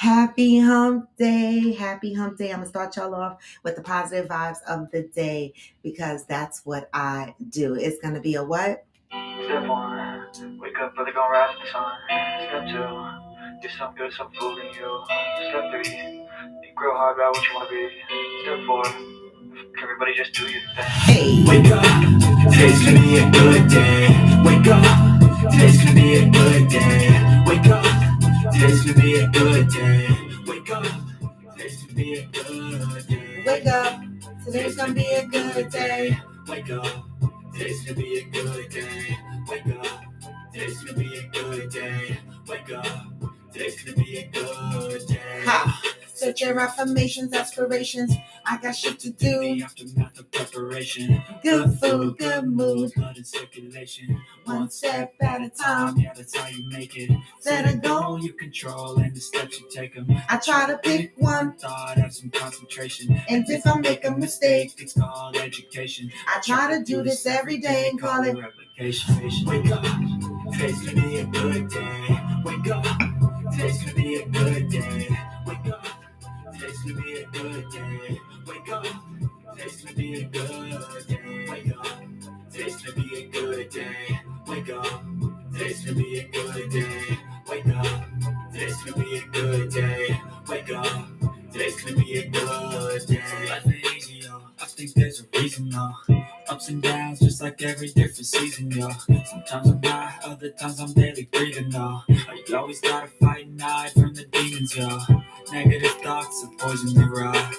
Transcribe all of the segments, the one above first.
Happy hump day. Happy hump day. I'm going to start y'all off with the positive vibes of the day because that's what I do. It's going to be a what? Step one, wake up early, gonna rise with the sun. Step two, get some good, some food in you. Step three, think real hard about what you wanna be. Step four, everybody just do your thing. Hey. Wake up, today's gonna be a good day. Wake up, today's gonna be a good day. Wake up, today's gonna be a good day. Wake up, today's gonna be a good day. Wake up. Today's going to be a good day. Wake up, today's gonna be a good day. Wake up, today's gonna be a good day. Wake up, today's gonna be a good day. Ha. Set your affirmations, aspirations. I got shit to do. Aftermath of preparation. Good food, good mood. Blood in circulation. One step at a time. Yeah, that's how you make it. Set a goal. You control and the steps you take them. I try to pick one. Thought, have some concentration. And if I make a mistake, it's called education. I try to do this every day and call it replication. Wake up, today's gonna be a good day. Wake up, today's gonna be a good day. Wake up, today's gonna be a good day. Wake up, today's gonna be a good day. Wake up, today's gonna be a good day. Wake up, today's gonna be a good day. Wake up, today's gonna be a good day. Wake up, today's gonna be a good day. So life ain't easy, yo. I think there's a reason, though. Ups and downs, just like every different season, yo. Sometimes I'm high, other times I'm barely breathing, though. You always gotta fight and hide from the demons, yo. Negative thoughts are poison they ride.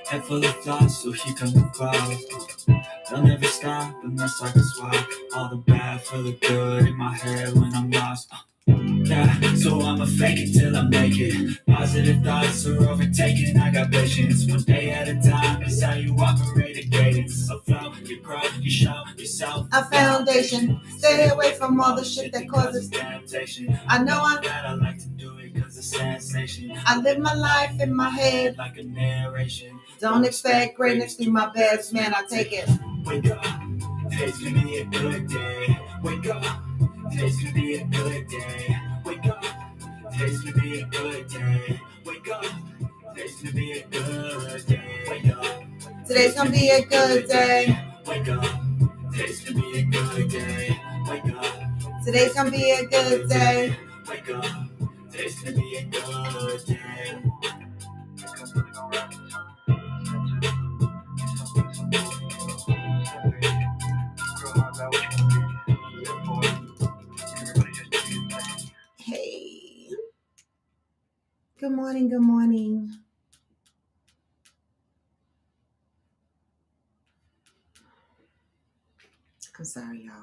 Head full of thoughts, so here come the clouds. They'll never stop unless I can swap all the bad for the good in my head when I'm lost. Yeah, so I'ma fake it till I make it. Positive thoughts are overtaken, I got patience. One day at a time is how you operate a cadence. So flow, you grow, you show yourself a foundation. Stay away from all the shit that causes temptation. I know I'm glad I like to do it cause it's sensation. I live my life in my head like a narration. Don't expect greatness through my best, man, I take it. Wake up, today's gonna be a good day. Wake up, today's gonna be a good day. Wake up, today's gonna be a good day. Wake up, today's gonna be a good day. Wake up, today's gonna be a good day. Wake up, today's gonna be a good day. Wake up, today's gonna be a good day. Wake up, today's gonna be a good day. Hey. Good morning, good morning. I'm sorry, y'all.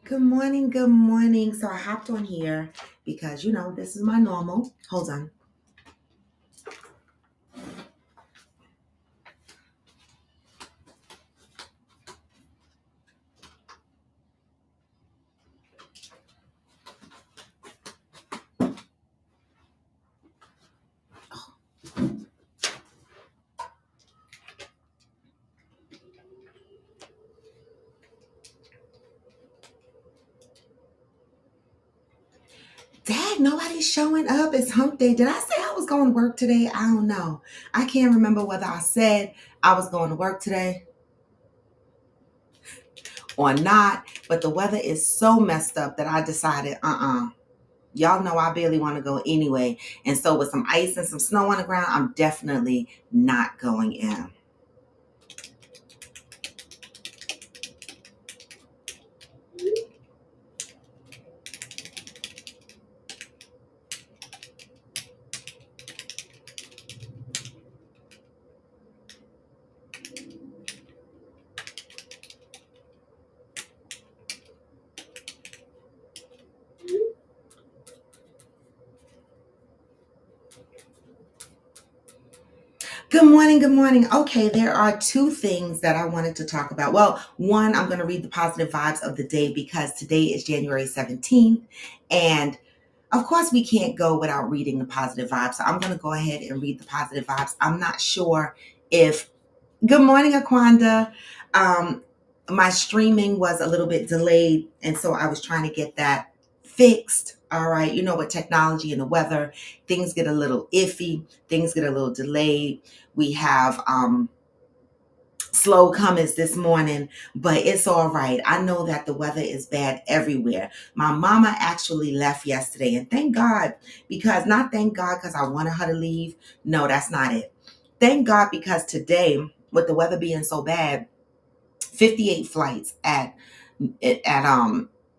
Good morning, good morning. So I hopped on here because, this is my normal. Hold on. Dad, nobody's showing up. It's hump day. Did I say I was going to work today? I don't know. I can't remember whether I said I was going to work today or not, but the weather is so messed up that I decided, y'all know I barely want to go anyway. And so with some ice and some snow on the ground, I'm definitely not going in. Good morning, good morning. Okay, there are two things that I wanted to talk about. Well, one, I'm going to read the positive vibes of the day because today is January 17th. And of course, we can't go without reading the positive vibes. So I'm going to go ahead and read the positive vibes. I'm not sure if, good morning, Aquanda. My streaming was a little bit delayed. And so I was trying to get that fixed. All right. You know, with technology and the weather, things get a little iffy, things get a little delayed. We have slow comings this morning, but it's all right. I know that the weather is bad everywhere. My mama actually left yesterday, and thank God, because not thank God because I wanted her to leave. No, that's not it. Thank God because today, with the weather being so bad, 58 flights at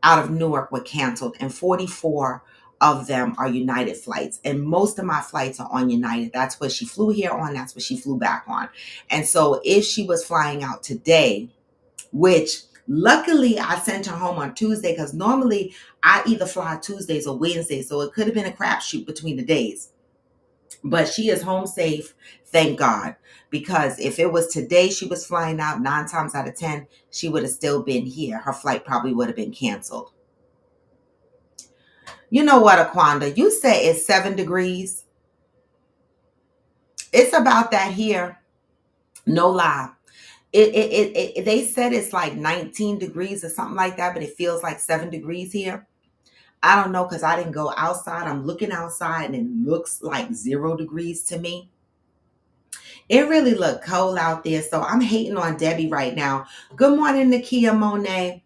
out of Newark were canceled, and 44 of them are United flights. And most of my flights are on United. That's what she flew here on. That's what she flew back on. And so if she was flying out today, which luckily I sent her home on Tuesday, because normally I either fly Tuesdays or Wednesdays. So it could have been a crapshoot between the days. But she is home safe, thank God. Because if it was today she was flying out, 9 times out of 10, she would have still been here. Her flight probably would have been canceled. You know what, Aquanda? You say it's 7 degrees. It's about that here. No lie. They said it's like 19 degrees or something like that, but it feels like 7 degrees here. I don't know, because I didn't go outside. I'm looking outside and it looks like 0 degrees to me. It really looked cold out there, so I'm hating on Debbie right now. Good morning, Nakia Monet.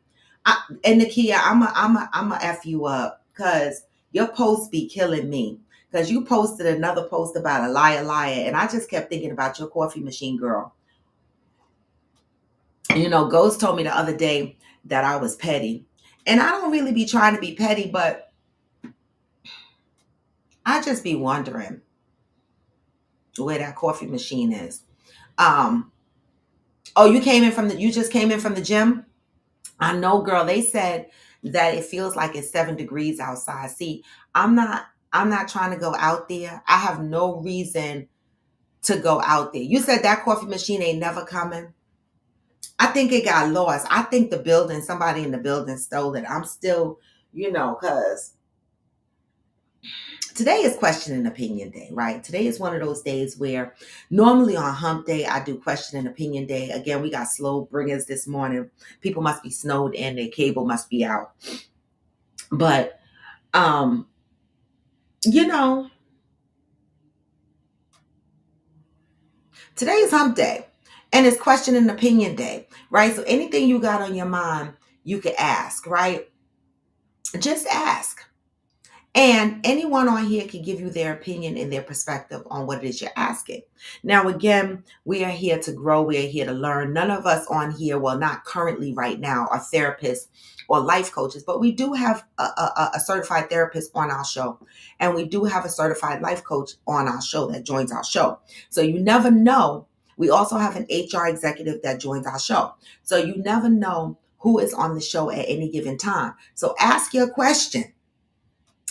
And Nakia, I'm a F you up, because your posts be killing me. Because you posted another post about a liar, and I just kept thinking about your coffee machine girl. You know, Ghost told me the other day that I was petty. And I don't really be trying to be petty, but I just be wondering where that coffee machine is. Oh, you just came in from the gym? I know, girl. They said that it feels like it's 7 degrees outside. See, I'm not trying to go out there. I have no reason to go out there. You said that coffee machine ain't never coming. I think it got lost. I think somebody in the building stole it. I'm still, because today is question and opinion day, right? Today is one of those days where normally on hump day, I do question and opinion day. Again, we got slow bringers this morning. People must be snowed in. Their cable must be out. But, today is hump day and it's question and opinion day, right? So anything you got on your mind, you can ask, right? Just ask. And anyone on here can give you their opinion and their perspective on what it is you're asking. Now, again, we are here to grow. We are here to learn. None of us on here, well, not currently right now, are therapists or life coaches, but we do have a certified therapist on our show. And we do have a certified life coach on our show that joins our show. So you never know. We also have an HR executive that joins our show. So you never know who is on the show at any given time. So ask your question.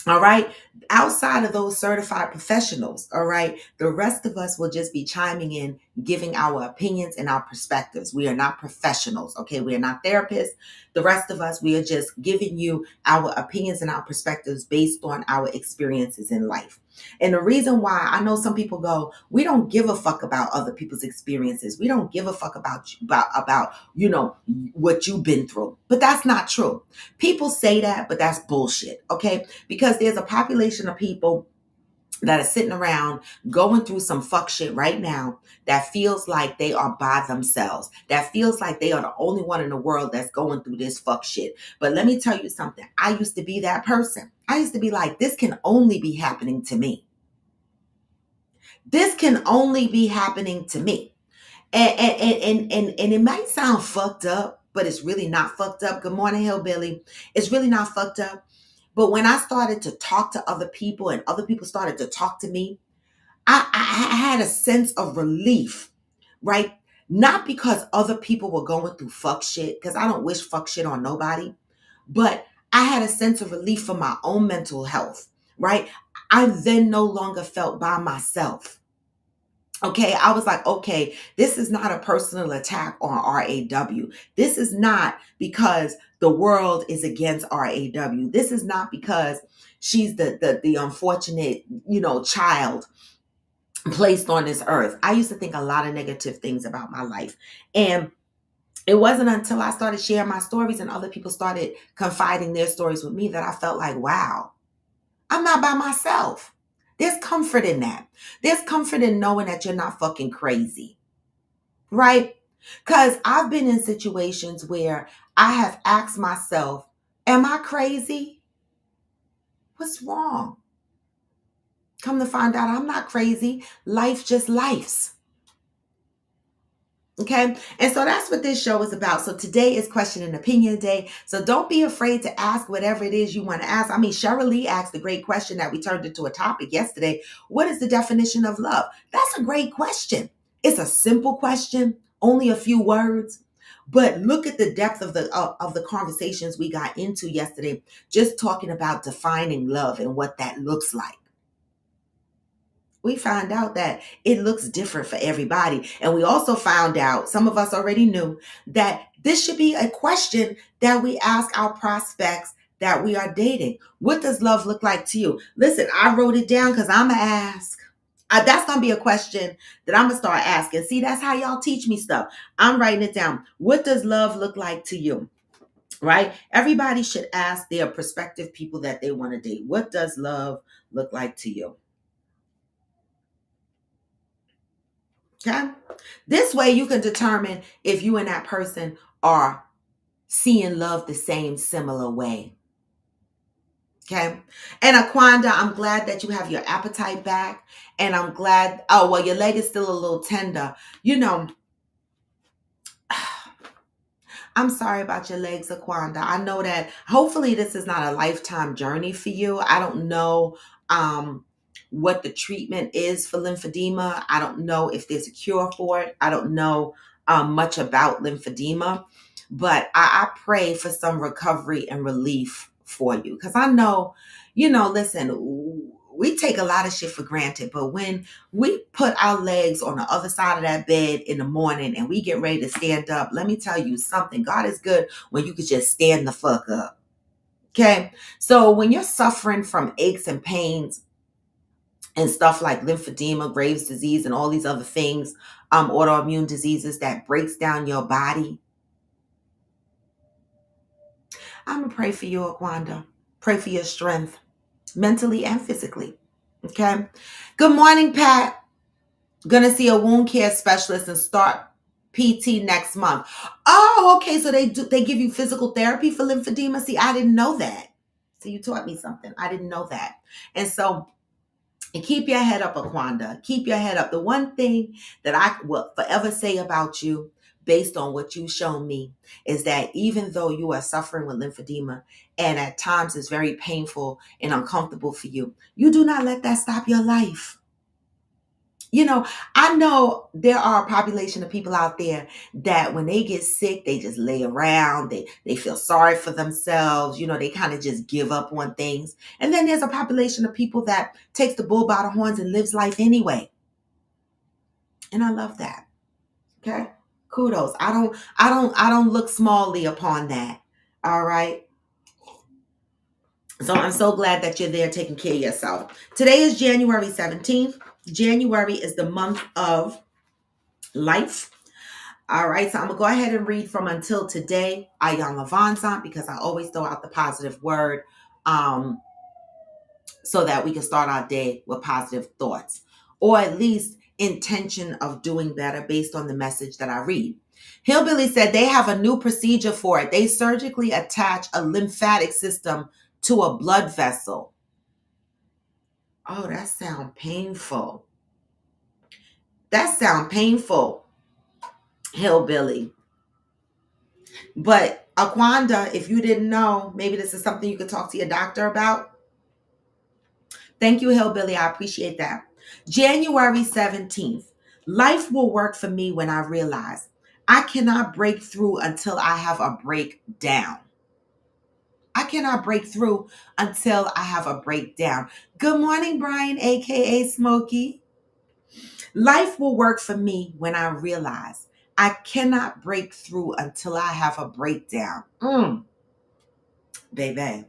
All right. Outside of those certified professionals, all right, the rest of us will just be chiming in, giving our opinions and our perspectives. We are not professionals. Okay. We are not therapists. The rest of us, we are just giving you our opinions and our perspectives based on our experiences in life. And the reason why I know some people go, we don't give a fuck about other people's experiences. We don't give a fuck about what you've been through. But that's not true. People say that, but that's bullshit. Okay. Because there's a population of people that are sitting around going through some fuck shit right now that feels like they are by themselves, that feels like they are the only one in the world that's going through this fuck shit. But let me tell you something. I used to be that person. I used to be like, this can only be happening to me. This can only be happening to me. And it might sound fucked up, but it's really not fucked up. Good morning, Hillbilly. It's really not fucked up. But when I started to talk to other people and other people started to talk to me, I had a sense of relief, right? Not because other people were going through fuck shit, because I don't wish fuck shit on nobody, but I had a sense of relief for my own mental health, right? I then no longer felt by myself. Okay, I was like, okay, this is not a personal attack on RAW. This is not because the world is against RAW. This is not because she's the unfortunate, child placed on this earth. I used to think a lot of negative things about my life. And it wasn't until I started sharing my stories and other people started confiding their stories with me that I felt like, wow, not by myself. There's comfort in that. There's comfort in knowing that you're not fucking crazy, right? Because I've been in situations where I have asked myself, am I crazy? What's wrong? Come to find out I'm not crazy. Life just lifes. Okay. And so that's what this show is about. So today is question and opinion day. So don't be afraid to ask whatever it is you want to ask. I mean, Cheryl Lee asked a great question that we turned into a topic yesterday. What is the definition of love? That's a great question. It's a simple question, only a few words. But look at the depth of the conversations we got into yesterday, just talking about defining love and what that looks like. We found out that it looks different for everybody. And we also found out, some of us already knew, that this should be a question that we ask our prospects that we are dating. What does love look like to you? Listen, I wrote it down because I'm going to ask. That's going to be a question that I'm going to start asking. See, that's how y'all teach me stuff. I'm writing it down. What does love look like to you? Right? Everybody should ask their prospective people that they want to date. What does love look like to you? Okay. This way you can determine if you and that person are seeing love the same similar way. Okay. And Aquanda, I'm glad that you have your appetite back. And I'm glad, oh, well, your leg is still a little tender. You know, I'm sorry about your legs, Aquanda. I know that hopefully this is not a lifetime journey for you. I don't know what the treatment is for lymphedema. I don't know if there's a cure for it. I don't know much about lymphedema, but I pray for some recovery and relief for you. Because I know, listen, we take a lot of shit for granted, but when we put our legs on the other side of that bed in the morning and we get ready to stand up, let me tell you something. God is good when you could just stand the fuck up. Okay. So when you're suffering from aches and pains and stuff like lymphedema, Graves' disease, and all these other things, autoimmune diseases that breaks down your body, I'm going to pray for you, Aquanda. Pray for your strength, mentally and physically. Okay. Good morning, Pat. Gonna see a wound care specialist and start PT next month. Oh, okay. So they give you physical therapy for lymphedema. See, I didn't know that. So you taught me something. I didn't know that. And so keep your head up, Aquanda. Keep your head up. The one thing that I will forever say about you, based on what you've shown me, is that even though you are suffering with lymphedema and at times it's very painful and uncomfortable for you, you do not let that stop your life. I know there are a population of people out there that when they get sick, they just lay around. They feel sorry for themselves. They kind of just give up on things. And then there's a population of people that takes the bull by the horns and lives life anyway. And I love that. Okay. Kudos. I don't look smallly upon that. All right. So I'm so glad that you're there taking care of yourself. Today is January 17th. January is the month of life. All right, so I'm gonna go ahead and read from Until Today, Ayan Lavanzant, because I always throw out the positive word so that we can start our day with positive thoughts, or at least intention of doing better based on the message that I read. Hillbilly said they have a new procedure for it. They surgically attach a lymphatic system to a blood vessel. Oh, that sounds painful. Hillbilly. But Aquanda, if you didn't know, maybe this is something you could talk to your doctor about. Thank you, Hillbilly. I appreciate that. January 17th. Life will work for me when I realize I cannot break through until I have a breakdown. I cannot break through until I have a breakdown. Good morning, Brian, aka Smokey. Life will work for me when I realize I cannot break through until I have a breakdown. Baby.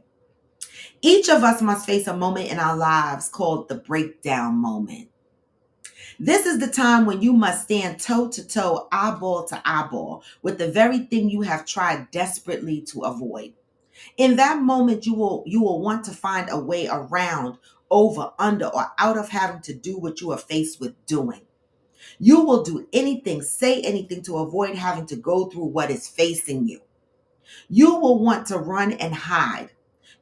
Each of us must face a moment in our lives called the breakdown moment. This is the time when you must stand toe to toe, eyeball to eyeball with the very thing you have tried desperately to avoid. In that moment, you will want to find a way around, over, under, or out of having to do what you are faced with doing. You will do anything, say anything to avoid having to go through what is facing you. You will want to run and hide.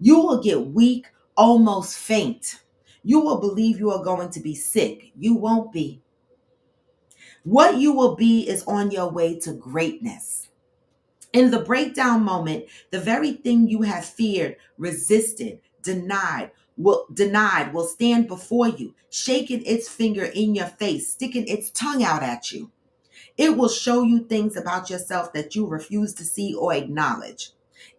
You will get weak, almost faint. You will believe you are going to be sick. You won't be. What you will be is on your way to greatness. In the breakdown moment, the very thing you have feared, resisted, denied will stand before you, shaking its finger in your face, sticking its tongue out at you. It will show you things about yourself that you refuse to see or acknowledge.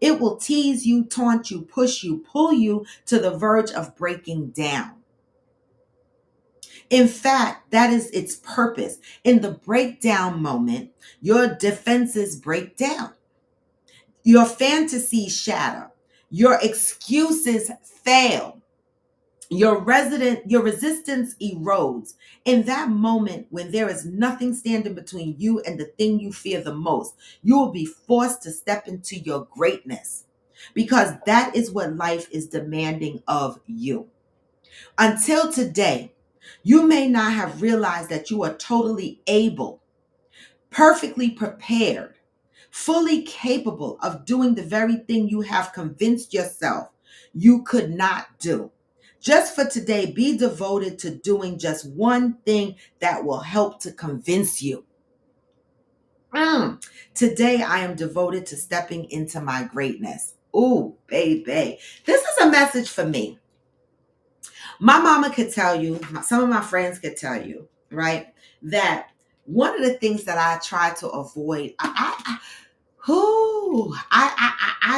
It will tease you, taunt you, push you, pull you to the verge of breaking down. In fact, that is its purpose. In the breakdown moment, your defenses break down. Your fantasies shatter. Your excuses fail. Your resistance erodes. In that moment, when there is nothing standing between you and the thing you fear the most, you will be forced to step into your greatness, because that is what life is demanding of you. Until today, you may not have realized that you are totally able, perfectly prepared, fully capable of doing the very thing you have convinced yourself you could not do. Just for today, be devoted to doing just one thing that will help to convince you. Today, I am devoted to stepping into my greatness. Ooh, baby. This is a message for me. My mama could tell you, some of my friends could tell you, right, that one of the things that I try to avoid, I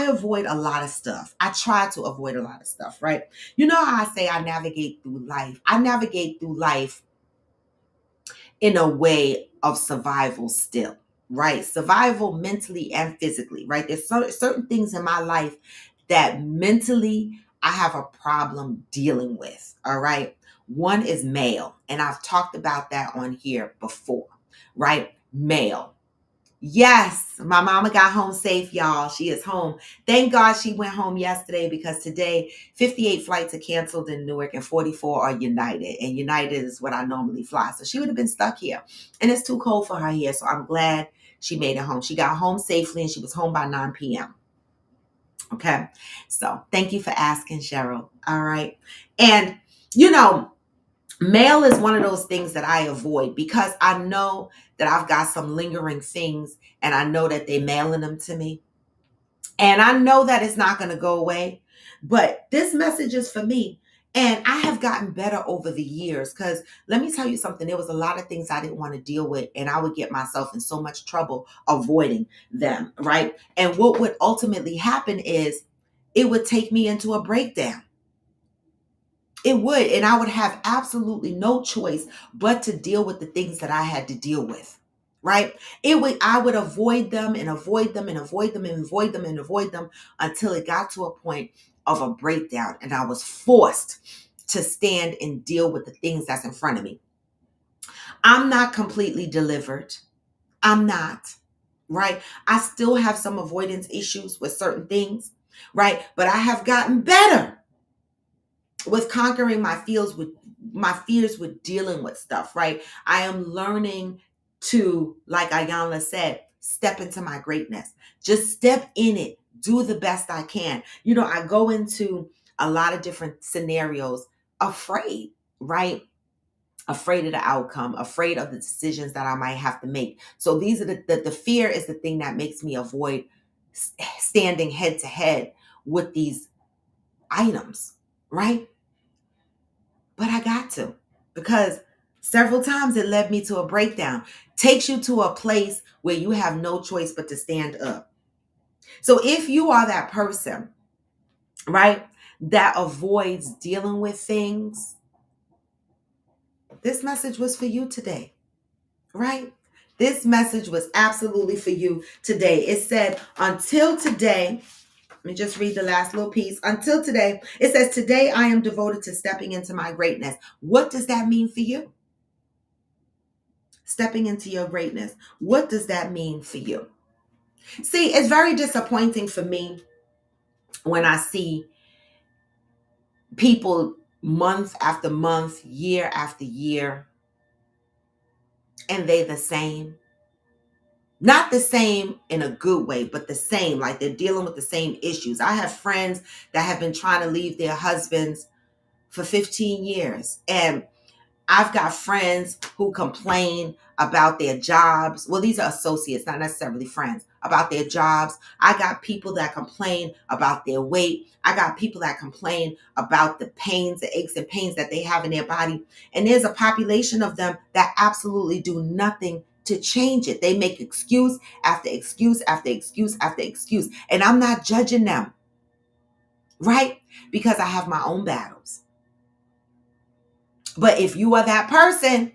avoid a lot of stuff. I try to avoid a lot of stuff, right? You know how I say I navigate through life? I navigate through life in a way of survival still, right? Survival mentally and physically, right? There's certain things in my life that mentally I have a problem dealing with, all right? One is mail, and I've talked about that on here before, right? Mail. Yes, my mama got home safe, y'all. She is home. Thank God she went home yesterday, because today 58 flights are canceled in Newark and 44 are United. And United is what I normally fly. So she would have been stuck here. And it's too cold for her here. So I'm glad she made it home. She got home safely and she was home by 9 p.m. Okay. So thank you for asking, Cheryl. All right. And, you know, mail is one of those things that I avoid, because I know that I've got some lingering things, and I know that they're mailing them to me. And I know that it's not going to go away. But this message is for me. And I have gotten better over the years, because let me tell you something. There was a lot of things I didn't want to deal with, and I would get myself in so much trouble avoiding them, right? And what would ultimately happen is it would take me into a breakdown. It would, and I would have absolutely no choice but to deal with the things that I had to deal with, right? I would avoid them and avoid them and avoid them and avoid them and avoid them until it got to a point of a breakdown, and I was forced to stand and deal with the things that's in front of me. I'm not completely delivered. I'm not, right? I still have some avoidance issues with certain things, right? But I have gotten better with conquering my fears with dealing with stuff, right? I am learning to, like Ayanla said, step into my greatness. Just step in it. Do the best I can. You know, I go into a lot of different scenarios afraid, right? Afraid of the outcome, afraid of the decisions that I might have to make. So these are the fear is the thing that makes me avoid standing head to head with these items, right? But I got to, because several times it led me to a breakdown. Takes you to a place where you have no choice but to stand up. So if you are that person, right, that avoids dealing with things, this message was for you today, right? This message was absolutely for you today. It said, until today, let me just read the last little piece. Until today, it says, today I am devoted to stepping into my greatness. What does that mean for you? Stepping into your greatness. What does that mean for you? See, it's very disappointing for me when I see people month after month, year after year, and they the same. Not the same in a good way, but the same, like they're dealing with the same issues. I have friends that have been trying to leave their husbands for 15 years. And I've got friends who complain about their jobs. Well, these are associates, not necessarily friends, about their jobs. I got people that complain about their weight. I got people that complain about the pains, the aches and pains that they have in their body. And there's a population of them that absolutely do nothing to change it. They make excuse after excuse after excuse after excuse. And I'm not judging them, right? Because I have my own battles. But if you are that person,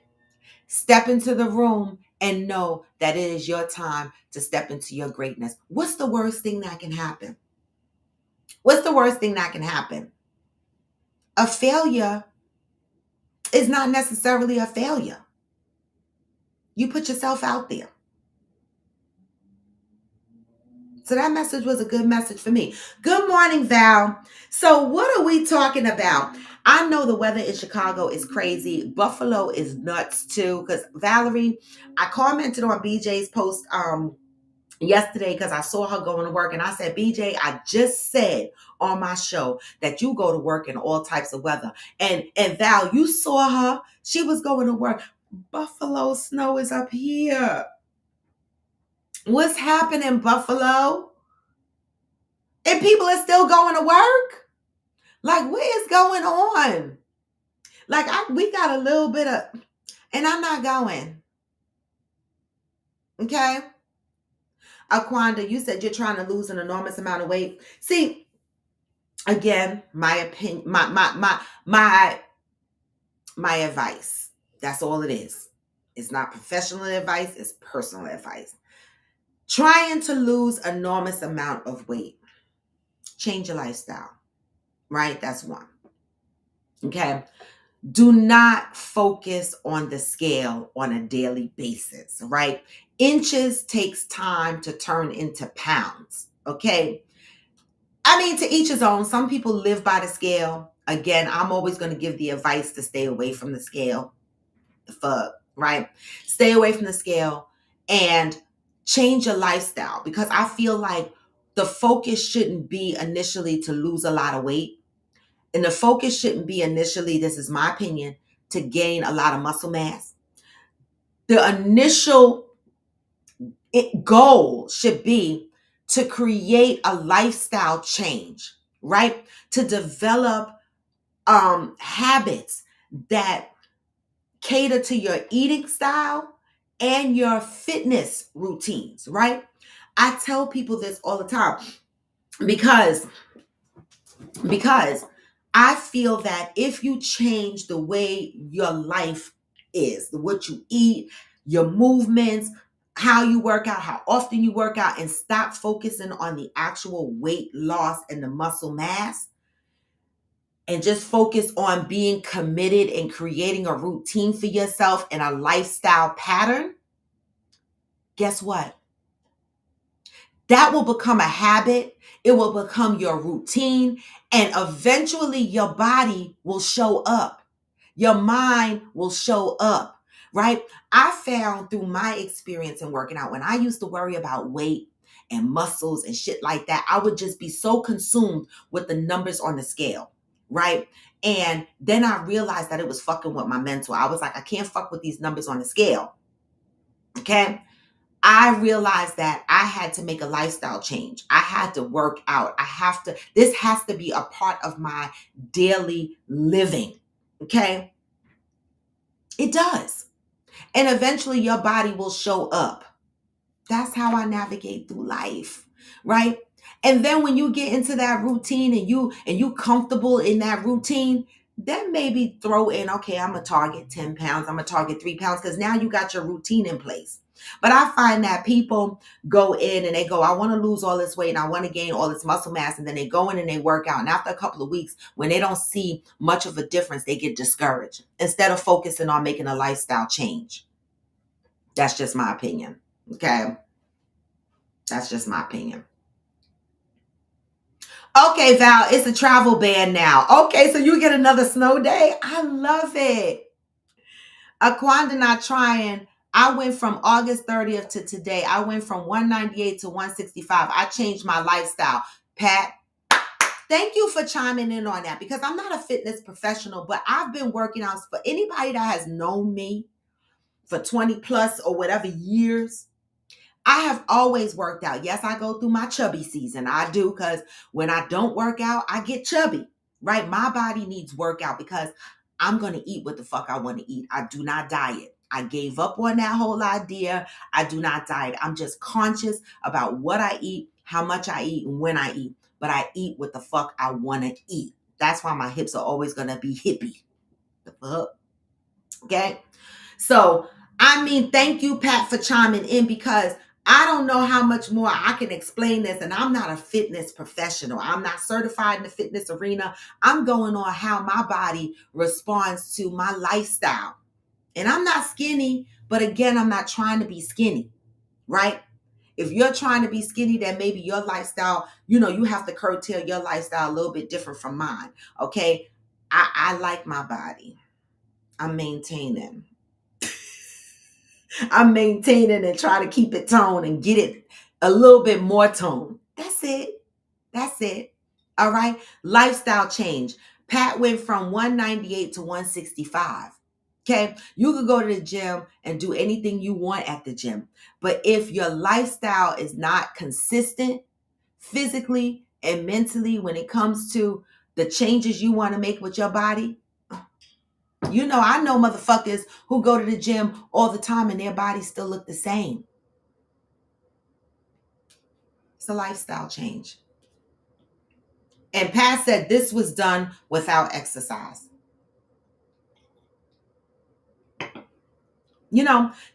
step into the room and know that it is your time to step into your greatness. What's the worst thing that can happen? What's the worst thing that can happen? A failure is not necessarily a failure. You put yourself out there. So that message was a good message for me. Good morning, Val. So what are we talking about? I know the weather in Chicago is crazy. Buffalo is nuts too. Because Valerie, I commented on BJ's post yesterday because I saw her going to work, and I said, BJ, I just said on my show that you go to work in all types of weather. And Val, you saw her. She was going to work. Buffalo snow is up here. What's happening, Buffalo? And people are still going to work? Like, what is going on? Like, we got a little bit of, and I'm not going. Okay? Aquanda, you said you're trying to lose an enormous amount of weight. See, again, my opinion, my advice. That's all it is. It's not professional advice, it's personal advice. Trying to lose enormous amount of weight. Change your lifestyle. Right? That's one. Okay. Do not focus on the scale on a daily basis, right? Inches takes time to turn into pounds, okay? I mean, to each his own. Some people live by the scale. Again, I'm always going to give the advice to stay away from the scale. The fuck, right? Stay away from the scale and change your lifestyle, because I feel like the focus shouldn't be initially to lose a lot of weight. And the focus shouldn't be initially, this is my opinion, to gain a lot of muscle mass. The initial goal should be to create a lifestyle change, right? To develop habits that cater to your eating style and your fitness routines, right? I tell people this all the time because I feel that if you change the way your life is, what you eat, your movements, how you work out, how often you work out, and stop focusing on the actual weight loss and the muscle mass, and just focus on being committed and creating a routine for yourself and a lifestyle pattern, guess what? That will become a habit. It will become your routine. And eventually your body will show up. Your mind will show up, right? I found through my experience in working out, when I used to worry about weight and muscles and shit like that, I would just be so consumed with the numbers on the scale, right? And then I realized that it was fucking with my mental. I was like, I can't fuck with these numbers on the scale. Okay? I realized that I had to make a lifestyle change. I had to work out. This has to be a part of my daily living. Okay? It does. And eventually your body will show up. That's how I navigate through life, right? And then when you get into that routine and you comfortable in that routine, then maybe throw in, okay, I'm gonna target 10 pounds, I'm gonna target 3 pounds, because now you got your routine in place. But I find that people go in and they go, I want to lose all this weight and I want to gain all this muscle mass. And then they go in and they work out. And after a couple of weeks, when they don't see much of a difference, they get discouraged instead of focusing on making a lifestyle change. That's just my opinion. Okay. That's just my opinion. Okay, Val, it's a travel ban now. Okay, so you get another snow day. I love it. Aquanda not trying. I went from August 30th to today. I went from 198 to 165. I changed my lifestyle. Pat, thank you for chiming in on that because I'm not a fitness professional, but I've been working out. For anybody that has known me for 20 plus or whatever years, I have always worked out. Yes, I go through my chubby season. I do, because when I don't work out, I get chubby, right? My body needs workout because I'm going to eat what the fuck I want to eat. I do not diet. I gave up on that whole idea. I do not diet. I'm just conscious about what I eat, how much I eat, and when I eat. But I eat what the fuck I want to eat. That's why my hips are always going to be hippie. The fuck? Okay? So, I mean, thank you, Pat, for chiming in because I don't know how much more I can explain this. And I'm not a fitness professional. I'm not certified in the fitness arena. I'm going on how my body responds to my lifestyle. And I'm not skinny, but again, I'm not trying to be skinny, right? If you're trying to be skinny, then maybe your lifestyle, you have to curtail your lifestyle a little bit different from mine. Okay. I like my body. I'm maintaining. I'm maintaining and try to keep it toned and get it a little bit more toned. That's it. That's it. All right. Lifestyle change. Pat went from 198 to 165. Okay. You could go to the gym and do anything you want at the gym. But if your lifestyle is not consistent physically and mentally when it comes to the changes you want to make with your body, I know motherfuckers who go to the gym all the time and their bodies still look the same. It's a lifestyle change. And Pat said this was done without exercise.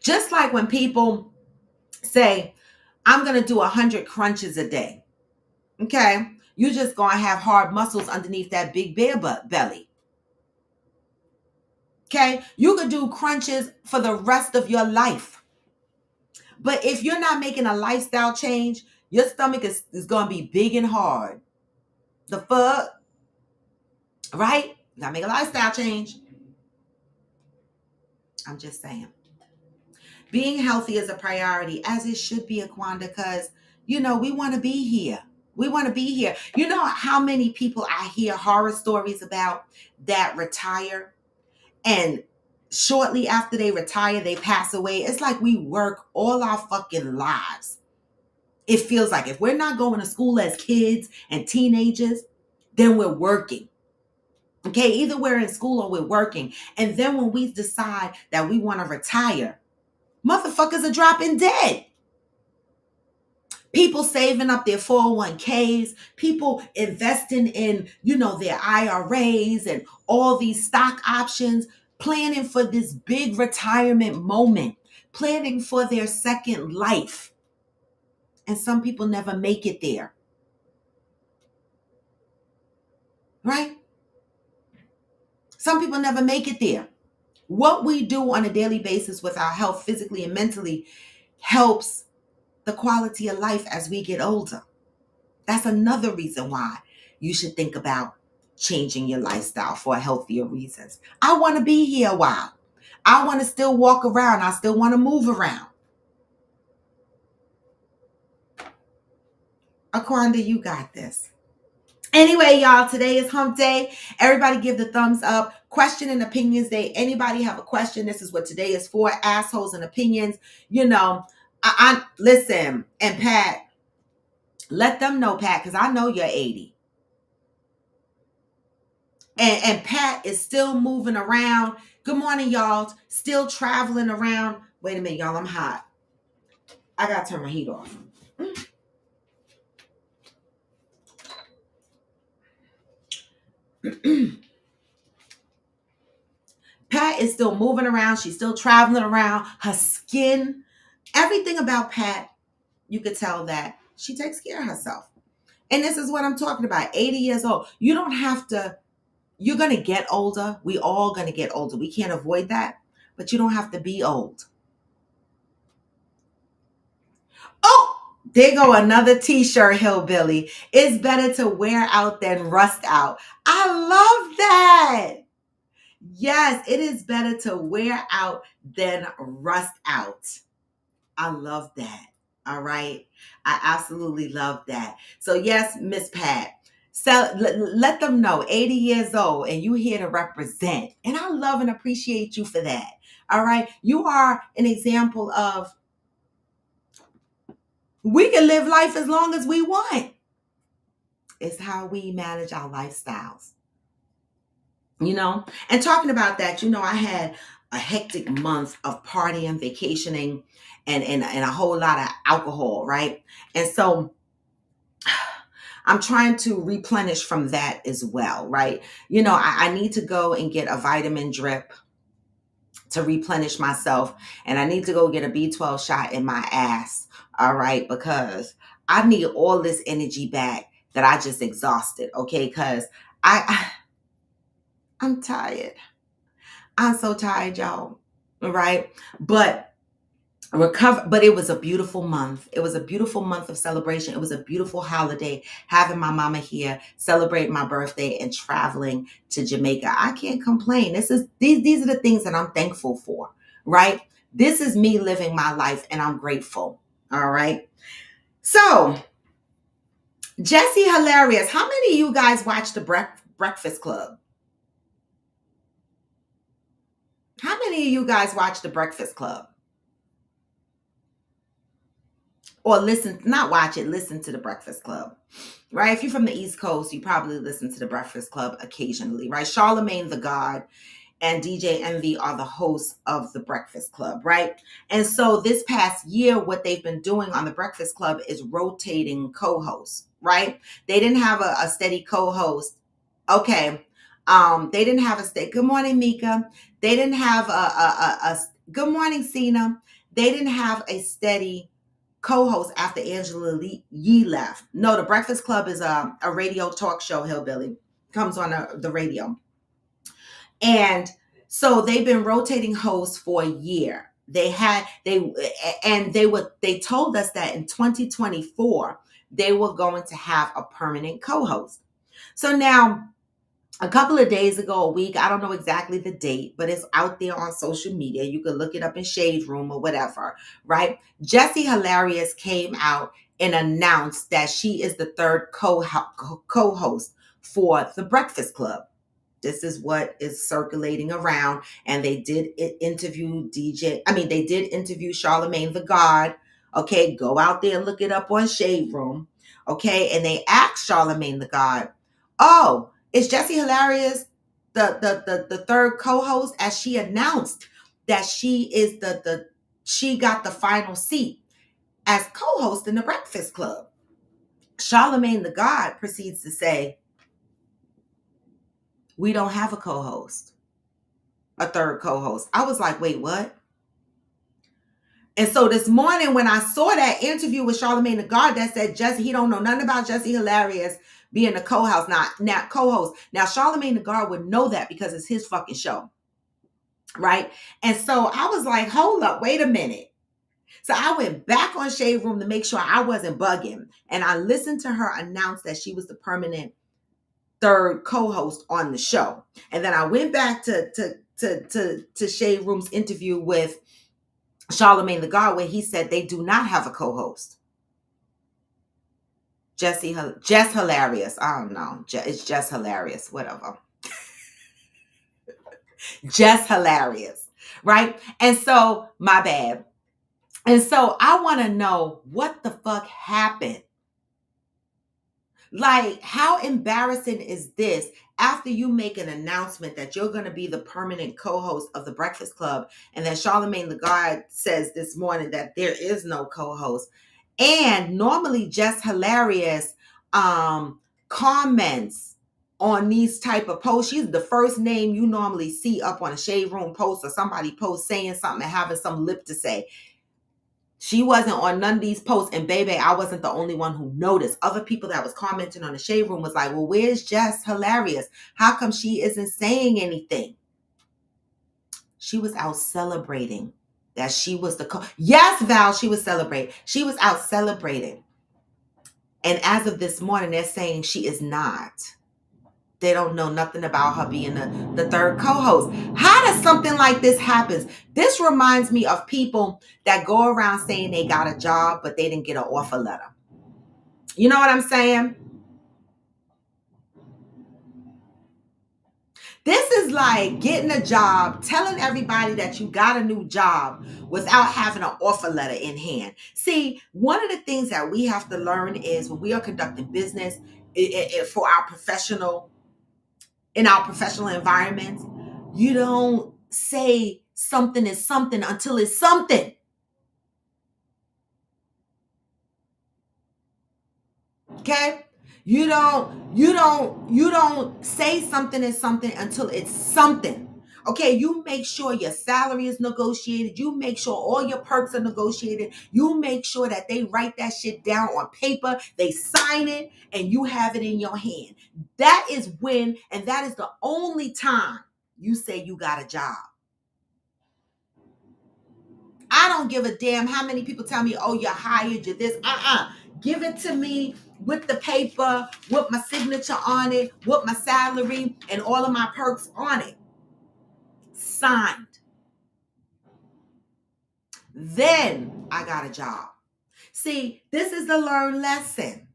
Just like when people say, I'm going to do 100 crunches a day. Okay. You're just going to have hard muscles underneath that big bear belly. Okay. You could do crunches for the rest of your life. But if you're not making a lifestyle change, your stomach is going to be big and hard. The fuck? Right? You got to make a lifestyle change. I'm just saying. Being healthy is a priority, as it should be, Aquanda, because, we want to be here. We want to be here. You know how many people I hear horror stories about that retire and shortly after they retire, they pass away. It's like we work all our fucking lives. It feels like if we're not going to school as kids and teenagers, then we're working. Okay, either we're in school or we're working. And then when we decide that we want to retire, motherfuckers are dropping dead. People saving up their 401ks, people investing in, their IRAs and all these stock options, planning for this big retirement moment, planning for their second life. And some people never make it there. Right? Some people never make it there. What we do on a daily basis with our health physically and mentally helps the quality of life as we get older. That's another reason why you should think about changing your lifestyle for healthier reasons. I want to be here a while. I want to still walk around. I still want to move around. Aquanda, you got this. Anyway, y'all, today is hump day. Everybody give the thumbs up. Question and opinions day. Anybody have a question? This is what today is for. Assholes and opinions. I listen. And Pat, let them know, Pat, because I know you're 80. And Pat is still moving around. Good morning, y'all. Still traveling around. Wait a minute, y'all. I'm hot. I got to turn my heat off. Pat is still moving around. She's still traveling around. Her skin, everything about Pat, you could tell that she takes care of herself. And this is what I'm talking about. 80 years old. You don't have to, you're going to get older. We all going to get older. We can't avoid that. But you don't have to be old. Oh, There go another t-shirt, hillbilly. It's better to wear out than rust out. I love that. Yes, it is better to wear out than rust out. I love that. All right. I absolutely love that. So yes, Miss Pat. So let them know 80 years old and you here to represent. And I love and appreciate you for that. All right. You are an example of we can live life as long as we want. It's how we manage our lifestyles. And talking about that, I had a hectic month of partying, vacationing, and a whole lot of alcohol, right? And so I'm trying to replenish from that as well, right? I need to go and get a vitamin drip to replenish myself, and I need to go get a B12 shot in my ass, all right? Because I need all this energy back that I just exhausted, okay? Because I'm tired. I'm so tired, y'all. All right. But it was a beautiful month. It was a beautiful month of celebration. It was a beautiful holiday having my mama here, celebrating my birthday and traveling to Jamaica. I can't complain. These are the things that I'm thankful for, right? This is me living my life and I'm grateful. All right. So, Jesse Hilarious. How many of you guys watch the Breakfast Club? How many of you guys watch the Breakfast Club? Or listen to the Breakfast Club, right? If you're from the East Coast, you probably listen to the Breakfast Club occasionally, right? Charlemagne the God and DJ Envy are the hosts of the Breakfast Club, right? And so this past year, what they've been doing on the Breakfast Club is rotating co-hosts, right? They didn't have a steady co-host. Okay. They didn't have a steady. Good morning, Mika. They didn't have a good morning, Cena. They didn't have a steady co-host after Angela Yee left. No, the Breakfast Club is a radio talk show, hillbilly. Comes on the radio. And so they've been rotating hosts for a year. They told us that in 2024 they were going to have a permanent co-host. So now a couple of days ago, a week, I don't know exactly the date, but it's out there on social media. You can look it up in Shade Room or whatever, right? Jessie Hilarious came out and announced that she is the third co-host for The Breakfast Club. This is what is circulating around. And they did interview Charlemagne the God. Okay, go out there and look it up on Shade Room. Okay, and they asked Charlemagne the God, oh, is Jessie Hilarious the third co-host, as she announced that she is she got the final seat as co-host in the Breakfast Club. Charlemagne the God proceeds to say, we don't have a co-host, a third co-host. I was like, wait, what? And so this morning when I saw that interview with Charlemagne the God that said he don't know nothing about Jessie Hilarious being a co-host, not co-host. Now Charlemagne the God would know that because it's his fucking show, right? And so I was like, hold up, wait a minute. So I went back on Shade Room to make sure I wasn't bugging, and I listened to her announce that she was the permanent third co-host on the show. And then I went back to Shade Room's interview with Charlemagne the God, where he said they do not have a co-host. Jess Hilarious. I don't know. It's Jess Hilarious. Whatever. Jess Hilarious. Right? And so, my bad. And so I want to know what the fuck happened. Like, how embarrassing is this after you make an announcement that you're going to be the permanent co-host of the Breakfast Club, and then Charlemagne the God says this morning that there is no co-host. And normally Jess Hilarious comments on these type of posts. She's the first name you normally see up on a Shade Room post or somebody post saying something and having some lip to say. She wasn't on none of these posts, and baby, I wasn't the only one who noticed. Other people that was commenting on the Shade Room was like, well, where's Jess Hilarious? How come she isn't saying anything? She was out celebrating that she was the Yes, Val, she was celebrating. She was out celebrating And as of this morning, they're saying she is not. They don't know nothing about her being the third co-host. How does something like this happen? This reminds me of people that go around saying they got a job, but they didn't get an offer letter. You know what I'm saying? This is like getting a job, telling everybody that you got a new job without having an offer letter in hand. See, one of the things that we have to learn is when we are conducting business for our professional, in our professional environments, you don't say something is something until it's something. Okay? You don't say something is something until it's something. Okay, you make sure your salary is negotiated. You make sure all your perks are negotiated. You make sure that they write that shit down on paper, they sign it, and you have it in your hand. That is when, and that is the only time you say you got a job. I don't give a damn how many people tell me, oh, you're hired, you're this. Give it to me with the paper, with my signature on it, with my salary, and all of my perks on it. Signed. Then I got a job. See, this is a learned lesson.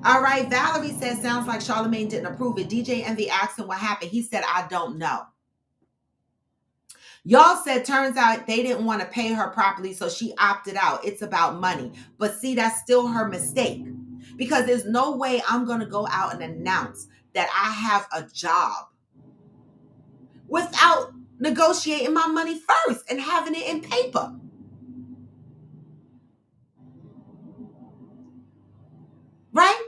All right, Valerie says, sounds like Charlamagne didn't approve it. DJ Envy asked him what happened. He said, I don't know. Y'all said, turns out they didn't want to pay her properly, so she opted out. It's about money. But see, that's still her mistake. Because there's no way I'm going to go out and announce that I have a job without negotiating my money first and having it in paper. Right?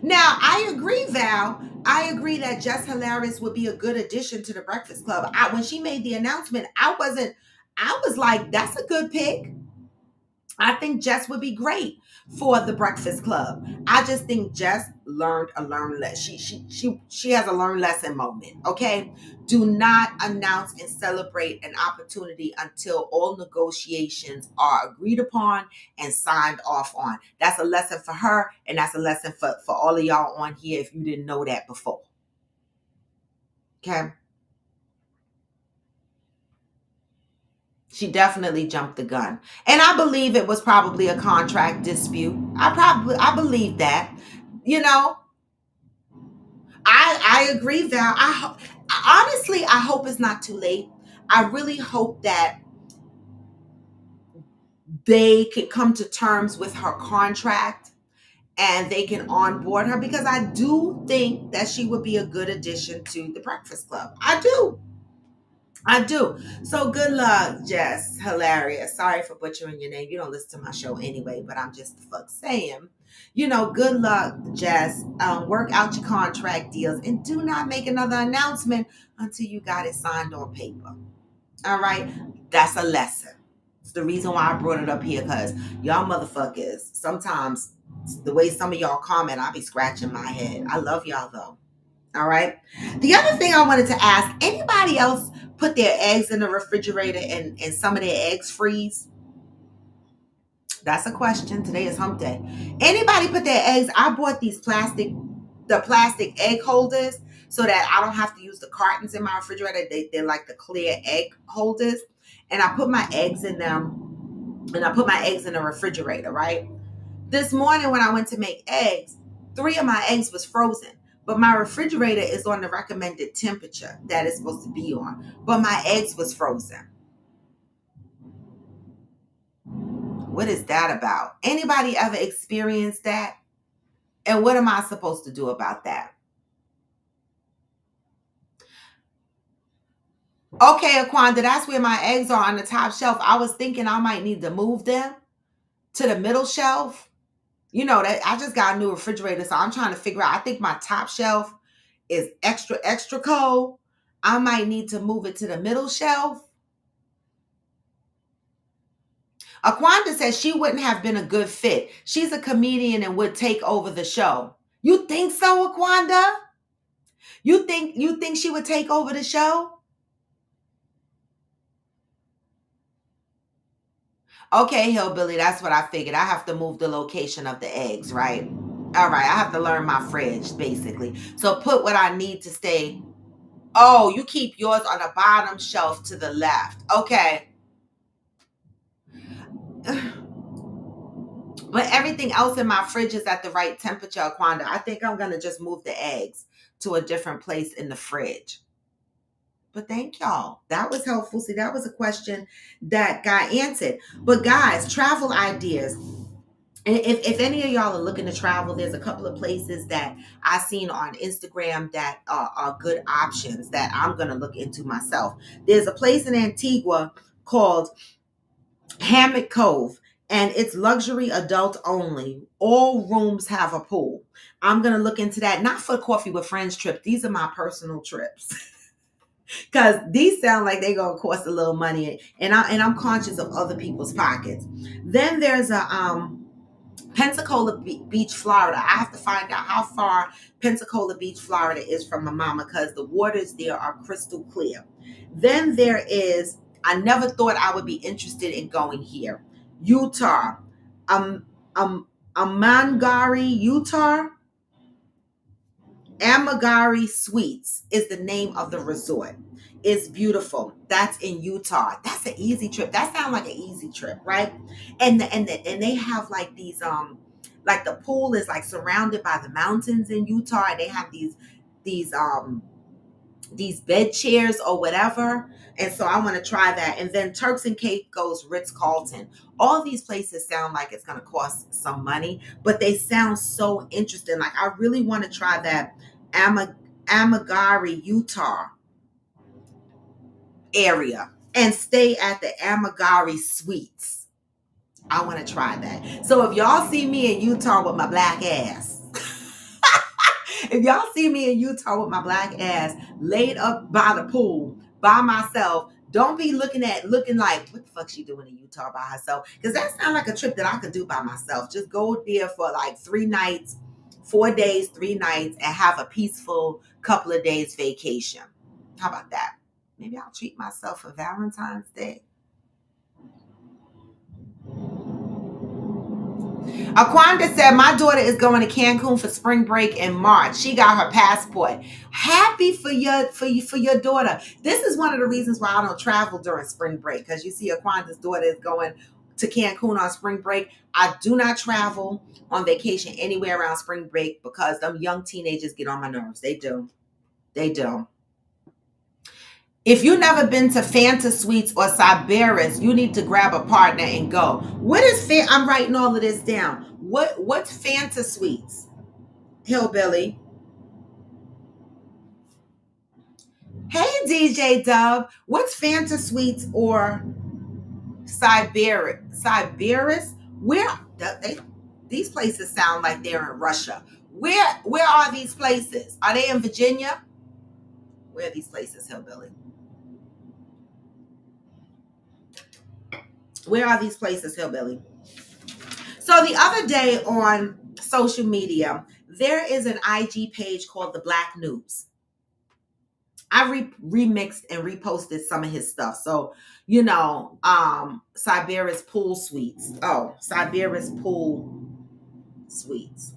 Now, I agree, Val. I agree that Jess Hilarious would be a good addition to the Breakfast Club. When she made the announcement, I was like, that's a good pick. I think Jess would be great for the Breakfast Club. I just think Jess learned a learn lesson. She has a learn lesson moment. Okay, do not announce and celebrate an opportunity until all negotiations are agreed upon and signed off on. That's a lesson for her, and that's a lesson for all of y'all on here if you didn't know that before. Okay. She definitely jumped the gun. And I believe it was probably a contract dispute. I believe that. You know, I agree, Val. Honestly, I hope it's not too late. I really hope that they can come to terms with her contract and they can onboard her, because I do think that she would be a good addition to the Breakfast Club. I do. So good luck, Jess. Hilarious. Sorry for butchering your name. You don't listen to my show anyway, but I'm just the fuck saying. Good luck, Jess. Work out your contract deals and do not make another announcement until you got it signed on paper. All right? That's a lesson. It's the reason why I brought it up here, because y'all motherfuckers, sometimes the way some of y'all comment, I be scratching my head. I love y'all though. All right. The other thing I wanted to ask, anybody else put their eggs in the refrigerator and some of their eggs freeze? That's a question. Today is hump day. Anybody put their eggs? I bought these plastic egg holders so that I don't have to use the cartons in my refrigerator. They're like the clear egg holders. And I put my eggs in them, and I put my eggs in the refrigerator, right? This morning when I went to make eggs, 3 of my eggs was frozen. But my refrigerator is on the recommended temperature that it's supposed to be on. But my eggs was frozen. What is that about? Anybody ever experienced that? And what am I supposed to do about that? Okay, Aquanda, that's where my eggs are, on the top shelf. I was thinking I might need to move them to the middle shelf. That I just got a new refrigerator, so I'm trying to figure out. I think my top shelf is extra cold. I might need to move it to the middle shelf. Aquanda says she wouldn't have been a good fit. She's a comedian and would take over the show. You think so, Aquanda? You think she would take over the show? Okay, Hillbilly, that's what I figured. I have to move the location of the eggs, right? All right, I have to learn my fridge, basically. So put what I need to stay. Oh, you keep yours on the bottom shelf to the left. Okay. But everything else in my fridge is at the right temperature, Aquanda. I think I'm going to just move the eggs to a different place in the fridge. But thank y'all. That was helpful. See, that was a question that got answered. But guys, travel ideas. And if any of y'all are looking to travel, there's a couple of places that I've seen on Instagram that are good options that I'm going to look into myself. There's a place in Antigua called Hammock Cove, and it's luxury adult only. All rooms have a pool. I'm going to look into that, not for coffee with friends trip. These are my personal trips. Because these sound like they're going to cost a little money, and I'm conscious of other people's pockets. Then there's a Pensacola Beach, Florida. I have to find out how far Pensacola Beach, Florida is from my mama, because the waters there are crystal clear. Then there is, I never thought I would be interested in going here, Utah. Amangari, Utah. Amagari Suites is the name of the resort. It's beautiful. That's in Utah. That's an easy trip. That sounds like an easy trip, right? And they have like these like the pool is like surrounded by the mountains in Utah, and they have these bed chairs or whatever. And so I want to try that. And then Turks and Caicos Ritz-Carlton. All these places sound like it's going to cost some money, but they sound so interesting. Like I really want to try that Amagari, Utah area and stay at the Amagari Suites. I want to try that. So if y'all see me in Utah with my black ass, if y'all see me in Utah with my black ass laid up by the pool by myself, don't be looking like, what the fuck she doing in Utah by herself? Because that sounds like a trip that I could do by myself. Just go there for like 3 nights, 4 days, 3 nights, and have a peaceful couple of days vacation. How about that? Maybe I'll treat myself for Valentine's Day. Aquanda said, my daughter is going to Cancun for spring break in March. She got her passport. Happy for your daughter. This is one of the reasons why I don't travel during spring break, because you see Aquanda's daughter is going to Cancun on spring break. I do not travel on vacation anywhere around spring break because them young teenagers get on my nerves. They do. They do. If you've never been to Fanta Suites or Siberis, you need to grab a partner and go. What is I'm writing all of this down. What's Fanta Suites? Hillbilly. Hey, DJ Dub. What's Fanta Suites or Siberis? Where these places sound like they're in Russia. Where are these places? Are they in Virginia? Where are these places, Hillbilly? Where are these places, Hillbilly? So the other day on social media, there is an IG page called The Black News. I remixed and reposted some of his stuff. So, Siberis Pool Suites. Oh, Siberis Pool Suites.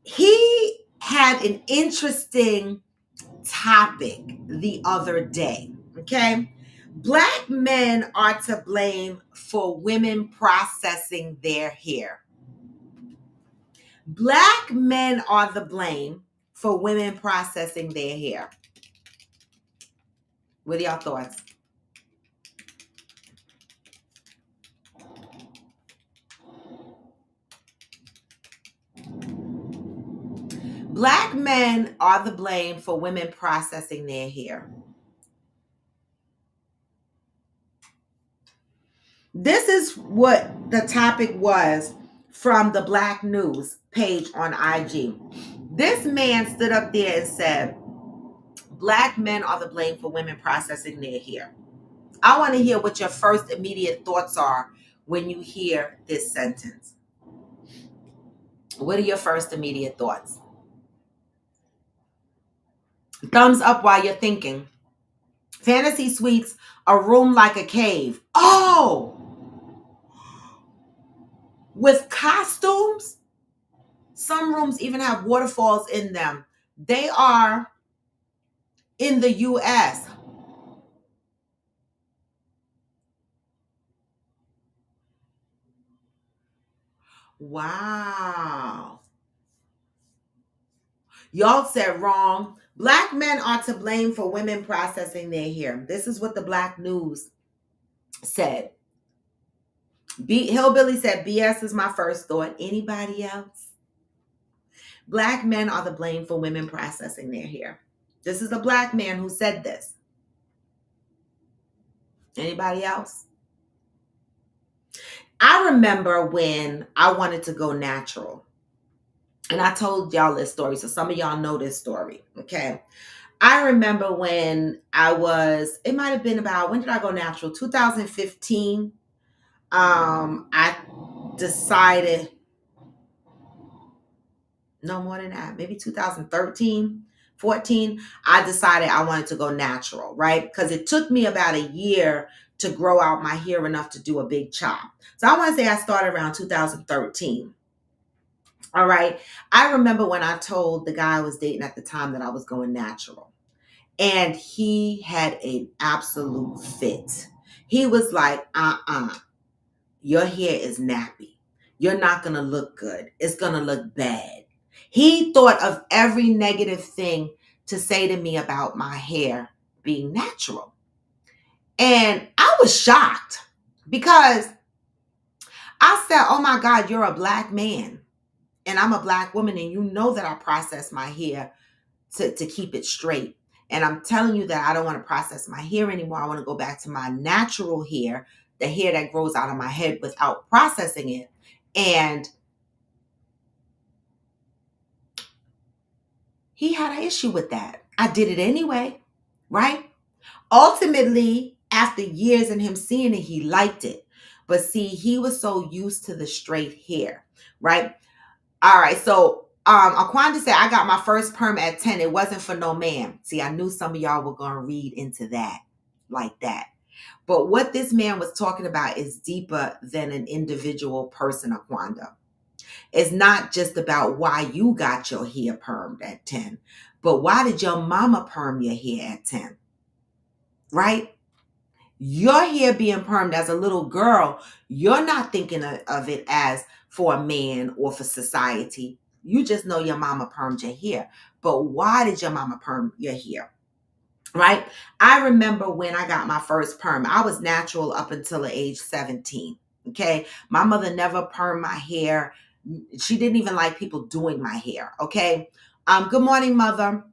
He had an interesting topic the other day, okay? Black men are to blame for women processing their hair. Black men are the blame for women processing their hair. What are y'all thoughts? Black men are the blame for women processing their hair. This is what the topic was from the Black News page on IG. This man stood up there and said, Black men are the blame for women processing their hair. I want to hear what your first immediate thoughts are when you hear this sentence. What are your first immediate thoughts? Thumbs up while you're thinking. Fantasy Suites, a room like a cave. Oh! with costumes. Some rooms even have waterfalls in them. They are in the US. Wow. Y'all said wrong. Black men are to blame for women processing their hair. This is what the Black News said. Hillbilly said, BS is my first thought. Anybody else? Black men are the blame for women processing their hair. This is a Black man who said this. Anybody else? I remember when I wanted to go natural. And I told y'all this story, so some of y'all know this story, okay? I remember when it might have been about, when did I go natural? 2015. I decided, no more than that, maybe 2013, 14, I decided I wanted to go natural, right? Because it took me about a year to grow out my hair enough to do a big chop. So I want to say I started around 2013. All right. I remember when I told the guy I was dating at the time that I was going natural. And he had an absolute fit. He was like, your hair is nappy. You're not going to look good. It's going to look bad. He thought of every negative thing to say to me about my hair being natural. And I was shocked because I said, oh my God, you're a Black man. And I'm a Black woman, and you know that I process my hair to keep it straight. And I'm telling you that I don't want to process my hair anymore. I want to go back to my natural hair, the hair that grows out of my head without processing it. And he had an issue with that. I did it anyway, right? Ultimately, after years and him seeing it, he liked it. But see, he was so used to the straight hair, right? All right, so Aquanda said, I got my first perm at 10. It wasn't for no man. See, I knew some of y'all were going to read into that like that. But what this man was talking about is deeper than an individual person, Aquanda. It's not just about why you got your hair permed at 10, but why did your mama perm your hair at 10? Right? Your hair being permed as a little girl, you're not thinking of it as for a man or for society. You just know your mama permed your hair. But why did your mama perm your hair? Right? I remember when I got my first perm, I was natural up until the age 17. Okay. My mother never permed my hair. She didn't even like people doing my hair. Okay. Good morning, mother.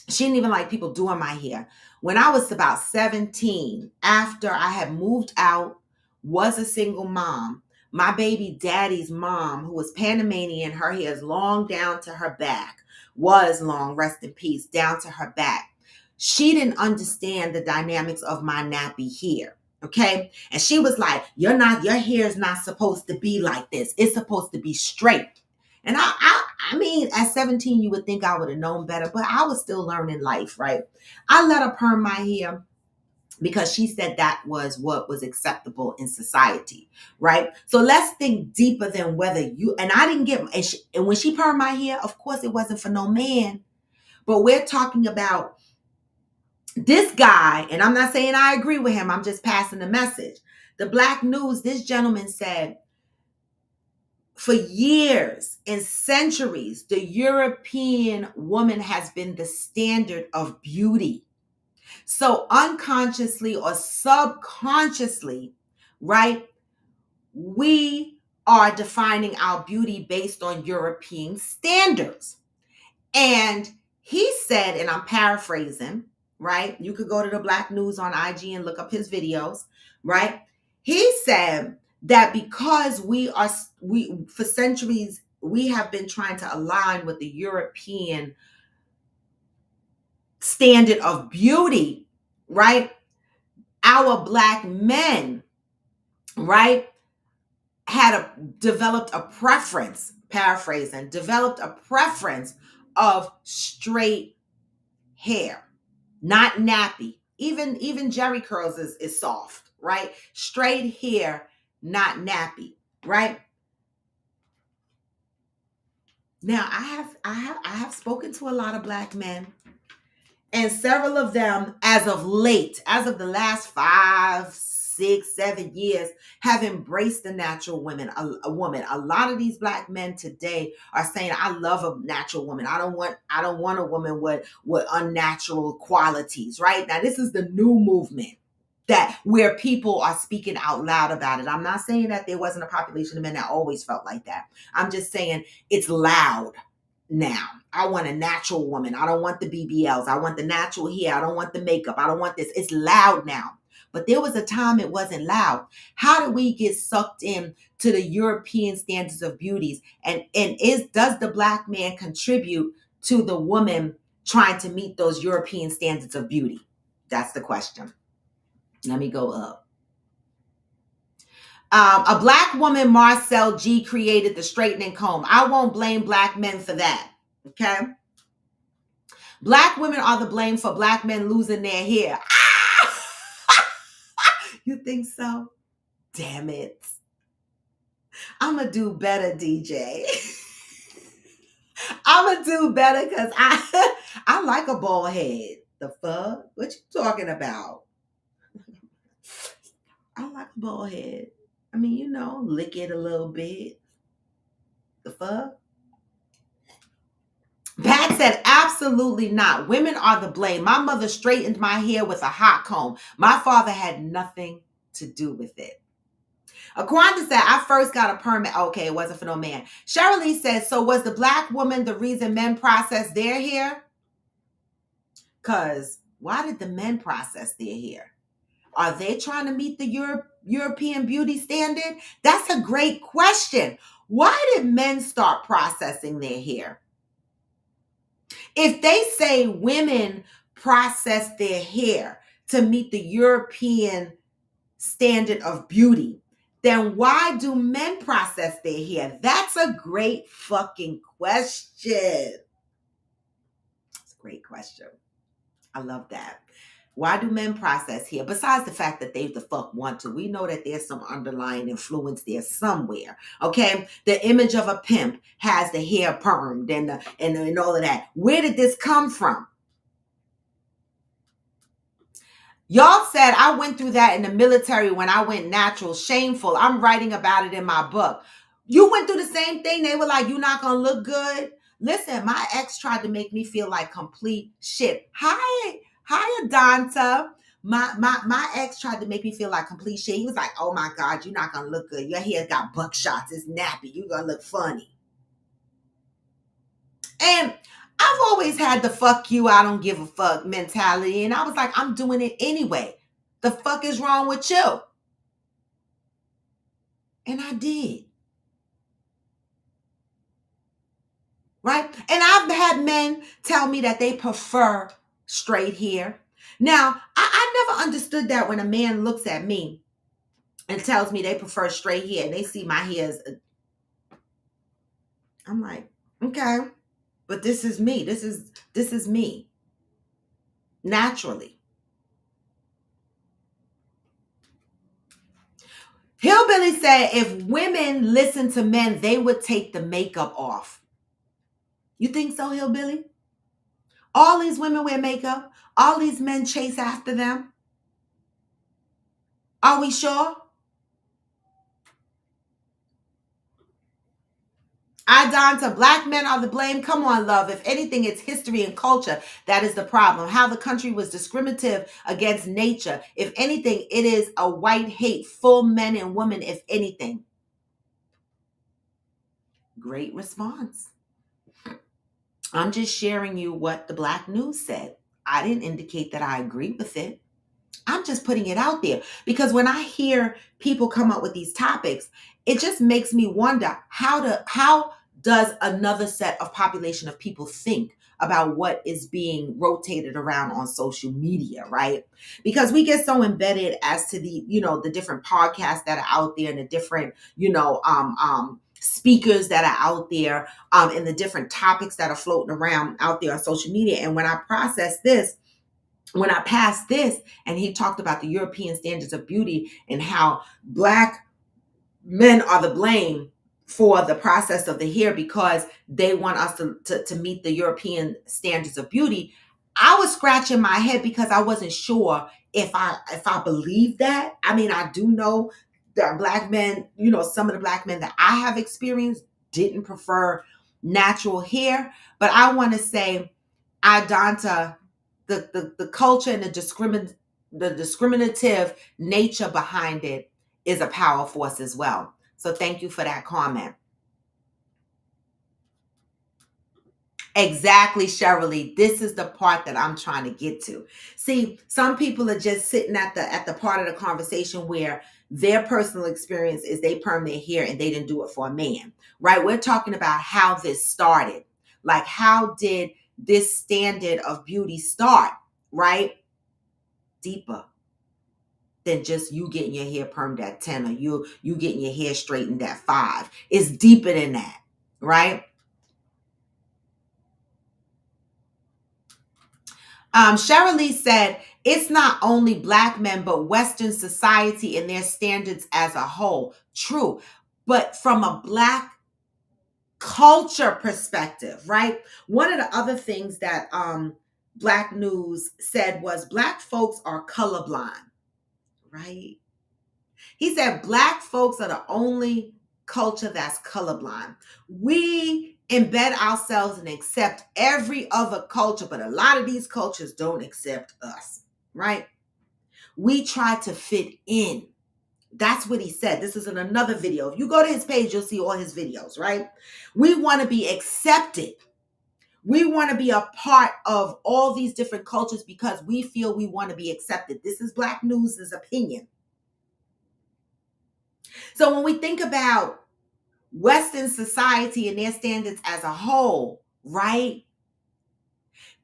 She didn't even like people doing my hair. When I was about 17, after I had moved out, was a single mom, my baby daddy's mom, who was Panamanian, her hair is long down to her back, was long, rest in peace, down to her back. She didn't understand the dynamics of my nappy hair. Okay. And she was like, your hair is not supposed to be like this. It's supposed to be straight. And I mean, at 17, you would think I would have known better, but I was still learning life, right? I let her perm my hair because she said that was what was acceptable in society, right? So let's think deeper than whether you, and I didn't get, and when she permed my hair, of course it wasn't for no man, but we're talking about this guy, and I'm not saying I agree with him, I'm just passing the message. The Black News, this gentleman said, for years and centuries, the European woman has been the standard of beauty. So unconsciously or subconsciously, right, we are defining our beauty based on European standards. And he said, and I'm paraphrasing, right? You could go to the Black News on IG and look up his videos, right? He said that because we for centuries, we have been trying to align with the European standard of beauty, right? Our Black men, right, developed a preference, paraphrasing, developed a preference of straight hair, not nappy. Even Jerry curls is soft, right? Straight hair, not nappy, right? Now, I have spoken to a lot of Black men, and several of them, as of late, as of the last 5, 6, 7 years, have embraced the natural woman. A woman. A lot of these Black men today are saying, "I love a natural woman. I don't want a woman with unnatural qualities." Right now, this is the new movement that where people are speaking out loud about it. I'm not saying that there wasn't a population of men that always felt like that. I'm just saying it's loud now. I want a natural woman. I don't want the BBLs. I want the natural hair. I don't want the makeup. I don't want this. It's loud now. But there was a time it wasn't loud. How did we get sucked in to the European standards of beauties? And does the Black man contribute to the woman trying to meet those European standards of beauty? That's the question. Let me go up. A Black woman, Marcel G, created the straightening comb. I won't blame Black men for that. Okay. Black women are the blame for Black men losing their hair. You think so? Damn it. I'm going to do better, DJ. I'm going to do better because I like a bald head. The fuck? What you talking about? I like a bald head. I mean, lick it a little bit. The fuck? Pat said, absolutely not. Women are the blame. My mother straightened my hair with a hot comb. My father had nothing to do with it. Aquanda said, I first got a permit. Okay, it wasn't for no man. Cheryl Lee says, so was the Black woman the reason men processed their hair? Because why did the men process their hair? Are they trying to meet the European beauty standard? That's a great question. Why did men start processing their hair? If they say women process their hair to meet the European standard of beauty, then why do men process their hair? That's a great fucking question. It's a great question. I love that. Why do men process hair? Besides the fact that they the fuck want to. We know that there's some underlying influence there somewhere. Okay? The image of a pimp has the hair permed and all of that. Where did this come from? Y'all said I went through that in the military when I went natural. Shameful. I'm writing about it in my book. You went through the same thing. They were like, you're not going to look good. Listen, my ex tried to make me feel like complete shit. Hi, Adanta. My ex tried to make me feel like complete shit. He was like, oh my God, you're not going to look good. Your hair got buckshots. It's nappy. You're going to look funny. And I've always had the fuck you, I don't give a fuck mentality. And I was like, I'm doing it anyway. The fuck is wrong with you? And I did. Right? And I've had men tell me that they prefer straight hair. Now, I never understood that when a man looks at me and tells me they prefer straight hair and they see my hair as I'm like, okay. But this is me. This is me. Naturally. Hillbilly said if women listen to men, they would take the makeup off. You think so, Hillbilly? All these women wear makeup. All these men chase after them. Are we sure? Idonta, Black men are the blame. Come on, love. If anything, it's history and culture that is the problem. How the country was discriminative against nature. If anything, it is a white hate, full men and women, if anything. Great response. I'm just sharing you what the Black News said. I didn't indicate that I agree with it. I'm just putting it out there because when I hear people come up with these topics, it just makes me wonder how does another set of population of people think about what is being rotated around on social media, right? Because we get so embedded as to the different podcasts that are out there and the different, speakers that are out there and the different topics that are floating around out there on social media. And when I pass this, and he talked about the European standards of beauty and how Black men are the blame for the process of the hair because they want us to meet the European standards of beauty. I was scratching my head because I wasn't sure if I believed that. I mean, I do know that black men, some of the black men that I have experienced didn't prefer natural hair, but I want to say, Idonta, the culture and the discriminative nature behind it is a power force as well. So thank you for that comment. Exactly, Cheryl. This is the part that I'm trying to get to. See, some people are just sitting at the part of the conversation where their personal experience is they perm their hair and they didn't do it for a man, right? We're talking about how this started. Like, how did this standard of beauty start, right? Deeper than just you getting your hair permed at 10 or you getting your hair straightened at 5. It's deeper than that, right? Cheryl Lee said, it's not only black men, but Western society and their standards as a whole. True. But from a black culture perspective, right? One of the other things that Black News said was black folks are colorblind, right? He said black folks are the only culture that's colorblind. We embed ourselves and accept every other culture, but a lot of these cultures don't accept us, right? We try to fit in. That's what he said. This is in another video. If you go to his page, you'll see all his videos, right? We want to be accepted. We want to be a part of all these different cultures because we feel we want to be accepted. This is Black News' opinion. So when we think about Western society and their standards as a whole, right?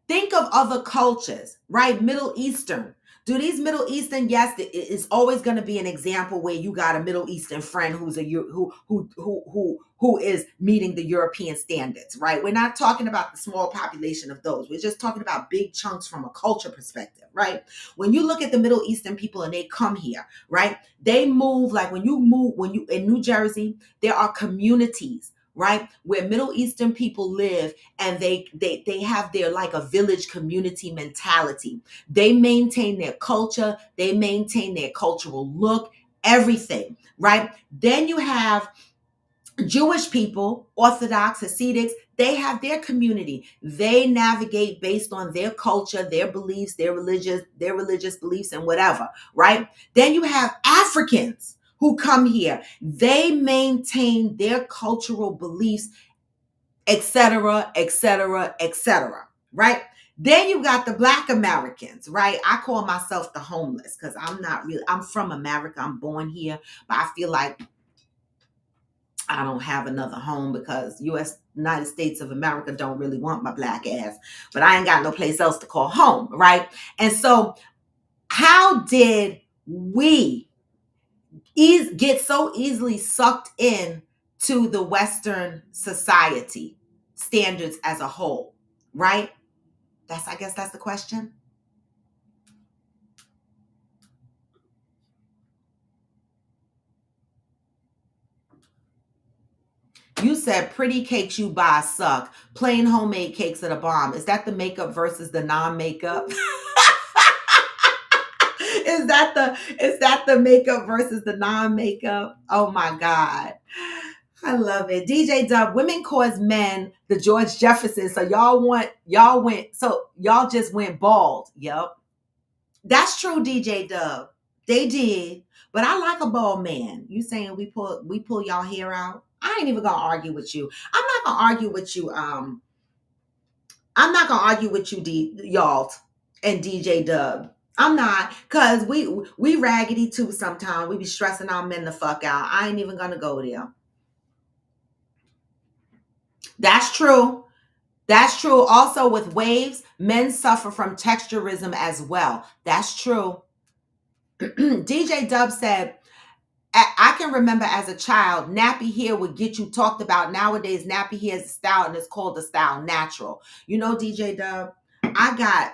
Think of other cultures, right? Middle Eastern. Do these Middle Eastern? Yes, it's always going to be an example where you got a Middle Eastern friend who is meeting the European standards, right? We're not talking about the small population of those. We're just talking about big chunks from a culture perspective, right? When you look at the Middle Eastern people and they come here, right? They move like when you in New Jersey, there are communities, right, where Middle Eastern people live, and they have their like a village community mentality. They maintain their culture, they maintain their cultural look, everything, right? Then you have Jewish people, Orthodox, Hasidics, they have their community. They navigate based on their culture, their beliefs, their religious beliefs and whatever, right? Then you have Africans who come here. They maintain their cultural beliefs, etc., etc., etc., right? Then you got the Black Americans, right? I call myself the homeless because I'm from America. I'm born here, but I feel like I don't have another home because United States of America don't really want my black ass, but I ain't got no place else to call home, right? And so how did we get so easily sucked in to the Western society standards as a whole, right? I guess that's the question. You said pretty cakes you buy suck. Plain homemade cakes are the bomb. Is that the makeup versus the non-makeup? Is that the makeup versus the non-makeup? Oh my God. I love it. DJ Dub, women cause men the George Jefferson. So y'all just went bald. Yep. That's true, DJ Dub. They did. But I like a bald man. You saying we pull y'all hair out? I ain't even gonna argue with you. I'm not gonna argue with you. I'm not gonna argue with you, y'all and DJ Dub. I'm not, cause we raggedy too sometimes. We be stressing our men the fuck out. I ain't even gonna go there. That's true. That's true. Also with waves, men suffer from texturism as well. That's true. DJ Dub said, I can remember as a child, nappy hair would get you talked about. Nowadays, nappy hair is a style and it's called the style natural. You know, DJ Dub, I got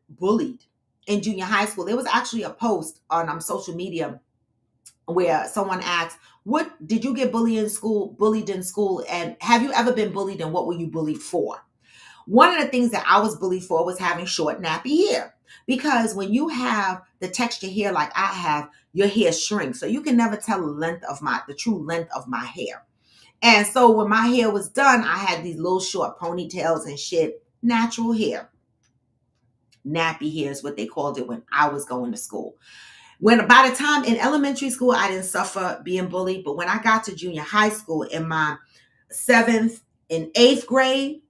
bullied in junior high school. There was actually a post on social media where someone asks, what did you get bullied in school? And have you ever been bullied, and what were you bullied for? One of the things that I was bullied for was having short, nappy hair. Because when you have the texture hair like I have, your hair shrinks. So you can never tell the true length of my hair. And so when my hair was done, I had these little short ponytails and shit. Natural hair. Nappy hair is what they called it when I was going to school. By the time in elementary school, I didn't suffer being bullied. But when I got to junior high school in my 7th and 8th grade,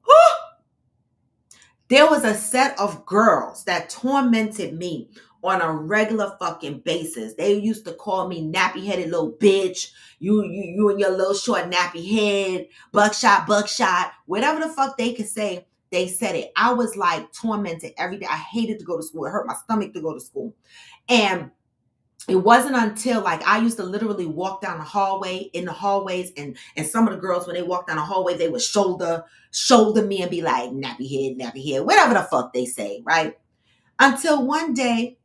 there was a set of girls that tormented me on a regular fucking basis. They used to call me nappy-headed little bitch. You and your little short nappy head, buckshot, whatever the fuck they could say, they said it. I was like tormented every day. I hated to go to school. It hurt my stomach to go to school. And it wasn't until like I used to literally walk down the hallway in the hallways, and some of the girls, when they walked down the hallway, they would shoulder me and be like, nappy head, whatever the fuck they say, right? Until one day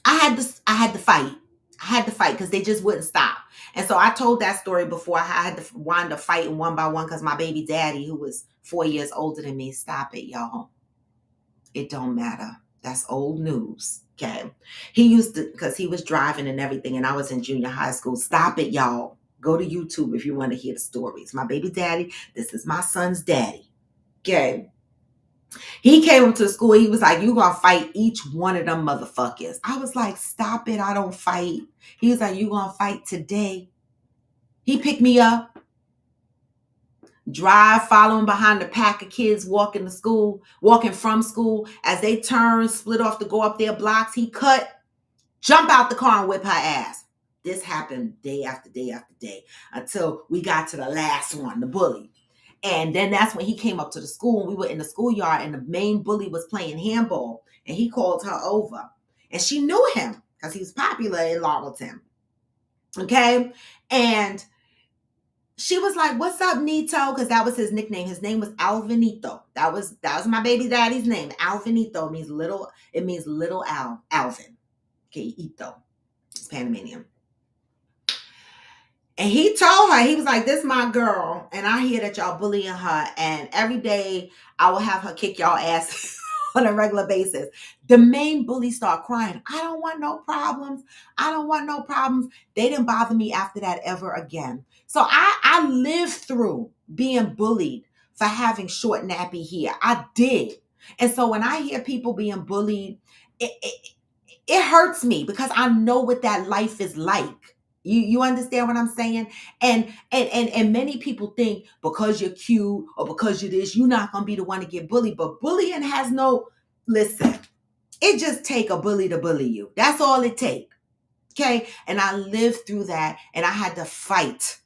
I had to fight. I had to fight because they just wouldn't stop. And so I told that story before. I had to wind up fighting one by one because my baby daddy, who was 4 years older than me, stop it, y'all. It don't matter. That's old news. Okay. He used to, because he was driving and everything, and I was in junior high school. Stop it, y'all. Go to YouTube if you want to hear the stories. My baby daddy, this is my son's daddy. Okay. He came up to the school. He was like, you gonna fight each one of them motherfuckers. I was like, stop it. I don't fight. He was like, you gonna fight today. He picked me up. Drive, following behind the pack of kids walking from school. As they turn, split off to go up their blocks, he cut, jump out the car and whip her ass. This happened day after day after day until we got to the last one, the bully. And then that's when he came up to the school, and we were in the schoolyard, and the main bully was playing handball, and he called her over. And she knew him because he was popular in Laurelton. Okay? And she was like, what's up, Nito? Because that was his nickname. His name was Alvinito. That was my baby daddy's name. Alvinito means little Alvin. Okay, Ito. It's Panamanian. And he told her, he was like, this is my girl, and I hear that y'all bullying her, and every day I will have her kick y'all ass on a regular basis. The main bully started crying. I don't want no problems. I don't want no problems. They didn't bother me after that ever again. So I lived through being bullied for having short nappy hair. I did. And so when I hear people being bullied, it hurts me because I know what that life is like. You understand what I'm saying? And many people think because you're cute or because you're this, you're not gonna be the one to get bullied. But bullying has no, listen, it just take a bully to bully you. That's all it takes. Okay. And I lived through that, and I had to fight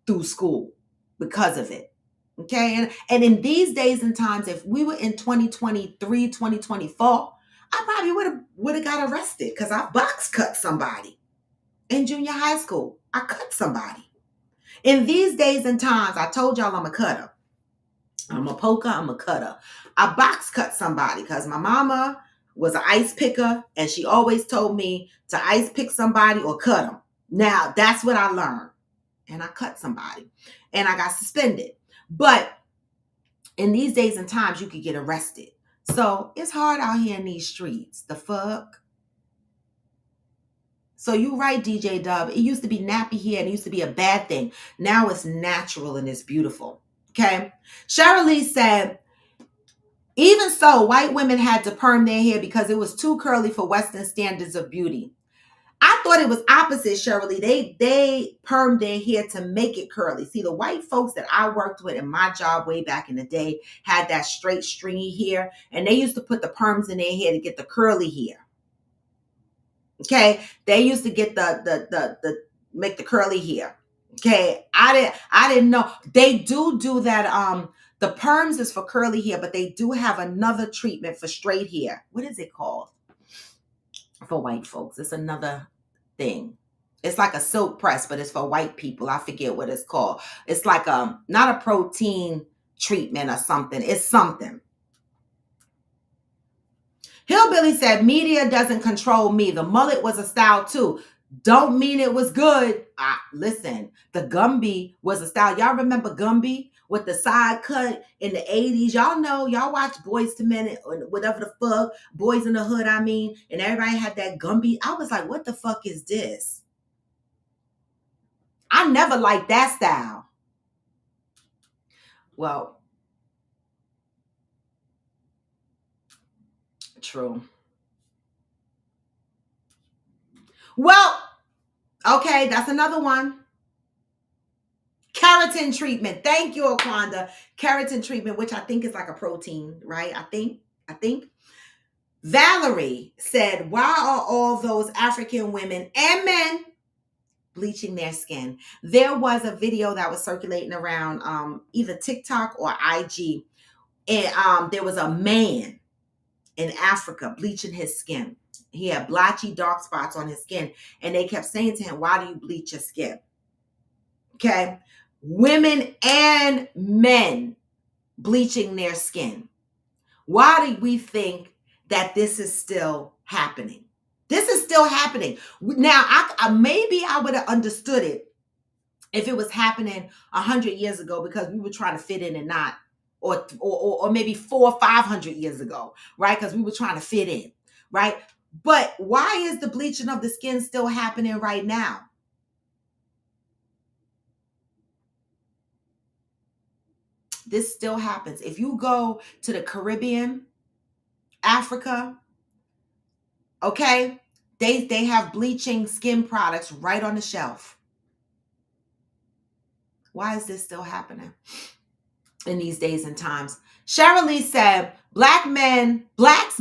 through school because of it. Okay. And in these days and times, if we were in 2023, 2024, I probably would have got arrested because I box cut somebody. In junior high school, I cut somebody. In these days and times, I told y'all I'm a cutter. I'm a poker, I'm a cutter. I box cut somebody because my mama was an ice picker, and she always told me to ice pick somebody or cut them. Now, that's what I learned. And I cut somebody. And I got suspended. But in these days and times, you could get arrested. So it's hard out here in these streets. The fuck? So you're right, DJ Dub. It used to be nappy hair, and it used to be a bad thing. Now it's natural and it's beautiful. Okay. Cheryl Lee said, even so, white women had to perm their hair because it was too curly for Western standards of beauty. I thought it was opposite, Cheryl Lee. They permed their hair to make it curly. See, the white folks that I worked with in my job way back in the day had that straight, stringy hair, and they used to put the perms in their hair to get the curly hair. Okay, they used to get the make the curly hair. Okay, I didn't know they do that. The perms is for curly hair, but they do have another treatment for straight hair. What is it called for white folks? It's another thing. It's like a silk press, but it's for white people. I forget what it's called. It's like not a protein treatment or something. It's something. Hillbilly said, media doesn't control me. The mullet was a style too. Don't mean it was good. Listen, the Gumby was a style. Y'all remember Gumby with the side cut in the 80s? Y'all know, y'all watch Boys to Men or whatever the fuck, Boys in the Hood, I mean, and everybody had that Gumby. I was like, what the fuck is this? I never liked that style. Well, true. Well, okay, that's another one. Keratin treatment. Thank you, Aquanda. Keratin treatment, which I think is like a protein, right? I think. Valerie said, why are all those African women and men bleaching their skin? There was a video that was circulating around either TikTok or IG. And there was a man in Africa bleaching his skin. He had blotchy dark spots on his skin. And they kept saying to him, why do you bleach your skin? Okay. Women and men bleaching their skin. Why do we think that this is still happening? This is still happening. Now, maybe I would have understood it if it was happening 100 years ago because we were trying to fit in and not, or maybe 400 or 500 years ago, right? Because we were trying to fit in, right? But why is the bleaching of the skin still happening right now? This still happens. If you go to the Caribbean, Africa, okay, they have bleaching skin products right on the shelf. Why is this still happening in these days and times? Cheryl Lee said, blacks,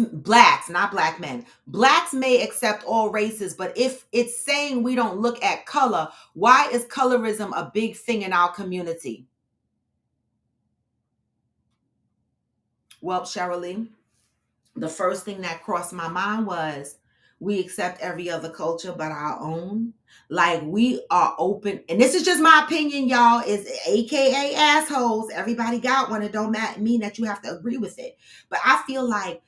not black men. Blacks may accept all races, but if it's saying we don't look at color, why is colorism a big thing in our community? Well, Cheryl Lee, the first thing that crossed my mind was we accept every other culture but our own. Like, we are open, and this is just my opinion, y'all, is AKA assholes. Everybody got one. It don't mean that you have to agree with it. But I feel like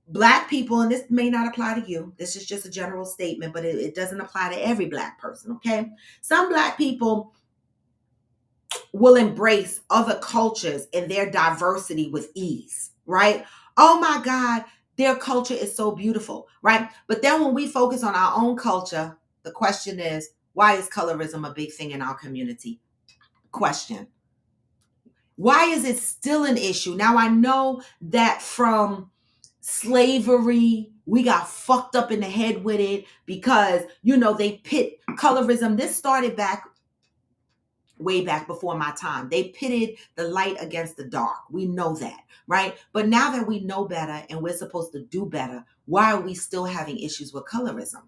Black people, and this may not apply to you, this is just a general statement, but it doesn't apply to every Black person, okay? Some Black people will embrace other cultures and their diversity with ease, right? Oh my God, their culture is so beautiful, right? But then when we focus on our own culture, the question is, why is colorism a big thing in our community? Question. Why is it still an issue? Now, I know that from slavery, we got fucked up in the head with it because, they pit colorism. This started way back before my time. They pitted the light against the dark. We know that, right? But now that we know better and we're supposed to do better, why are we still having issues with colorism?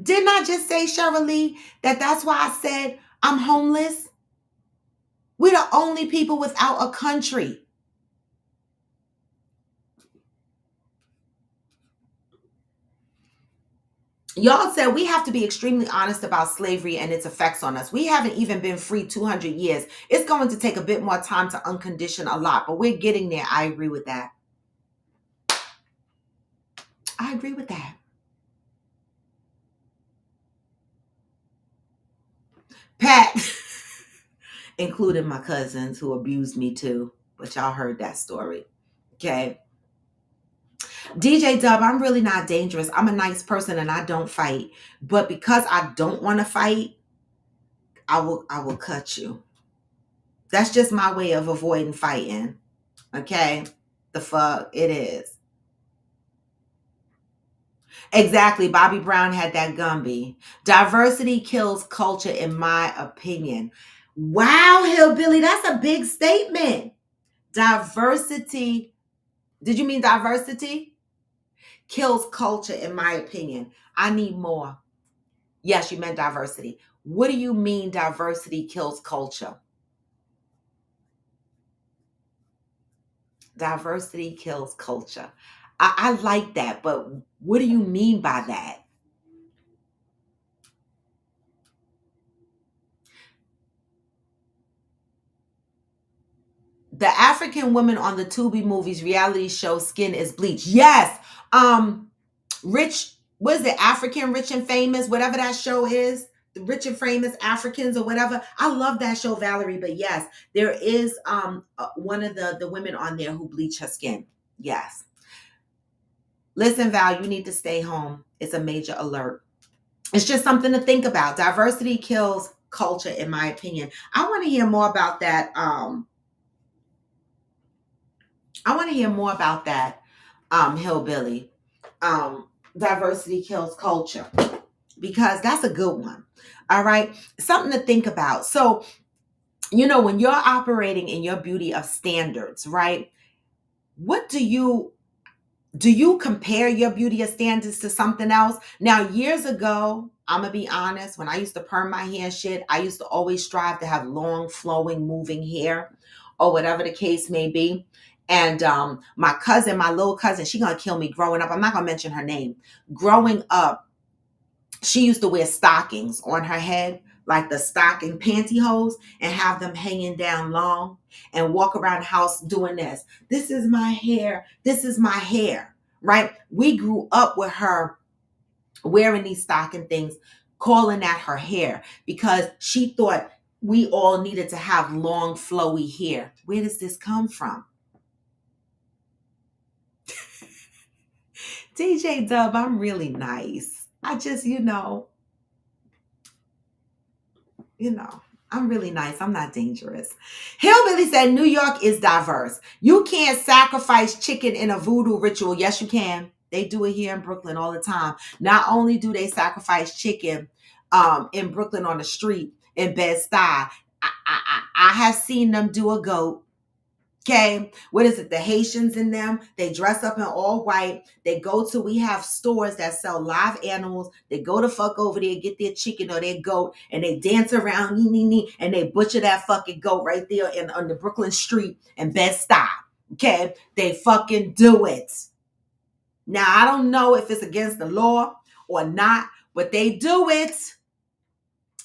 Didn't I just say, Cheryl Lee, that's why I said I'm homeless? We're the only people without a country. Y'all said we have to be extremely honest about slavery and its effects on us. We haven't even been free 200 years. It's going to take a bit more time to uncondition a lot, but we're getting there. I agree with that. I agree with that. Pat, including my cousins who abused me too, but y'all heard that story. Okay. DJ Dub, I'm really not dangerous. I'm a nice person and I don't fight. But because I don't want to fight, I will cut you. That's just my way of avoiding fighting. Okay? The fuck it is. Exactly. Bobby Brown had that Gumby. Diversity kills culture, in my opinion. Wow, Hillbilly, that's a big statement. Diversity. Did you mean diversity? Kills culture, in my opinion. I need more. Yes, you meant diversity. What do you mean diversity kills culture? Diversity kills culture. I like that, but what do you mean by that? The African woman on the Tubi movies reality show Skin is Bleach. Yes. Rich, what is it? African Rich and Famous, whatever that show is. The Rich and Famous Africans or whatever. I love that show, Valerie. But yes, there is one of the women on there who bleach her skin. Yes. Listen, Val, you need to stay home. It's a major alert. It's just something to think about. Diversity kills culture, in my opinion. I want to hear more about that. Hillbilly. Diversity kills culture, because that's a good one. All right. Something to think about. So, when you're operating in your beauty of standards, right? What do you compare your beauty of standards to something else? Now, years ago, I'm going to be honest, when I used to perm my hair and shit, I used to always strive to have long, flowing, moving hair, or whatever the case may be. And my little cousin, she's going to kill me growing up. I'm not going to mention her name. Growing up, she used to wear stockings on her head, like the stocking pantyhose, and have them hanging down long and walk around the house doing this. This is my hair. This is my hair, right? We grew up with her wearing these stocking things, calling that her hair, because she thought we all needed to have long, flowy hair. Where does this come from? DJ Dub, I'm really nice. I just, I'm really nice. I'm not dangerous. Hillbilly said New York is diverse. You can't sacrifice chicken in a voodoo ritual. Yes, you can. They do it here in Brooklyn all the time. Not only do they sacrifice chicken in Brooklyn on the street in Bed-Stuy, I have seen them do a goat. Okay, what is it? The Haitians in them, they dress up in all white. We have stores that sell live animals. They go to fuck over there, get their chicken or their goat, and they dance around, and they butcher that fucking goat right there on the Brooklyn street in Bed-Stuy. Okay, they fucking do it. Now, I don't know if it's against the law or not, but they do it.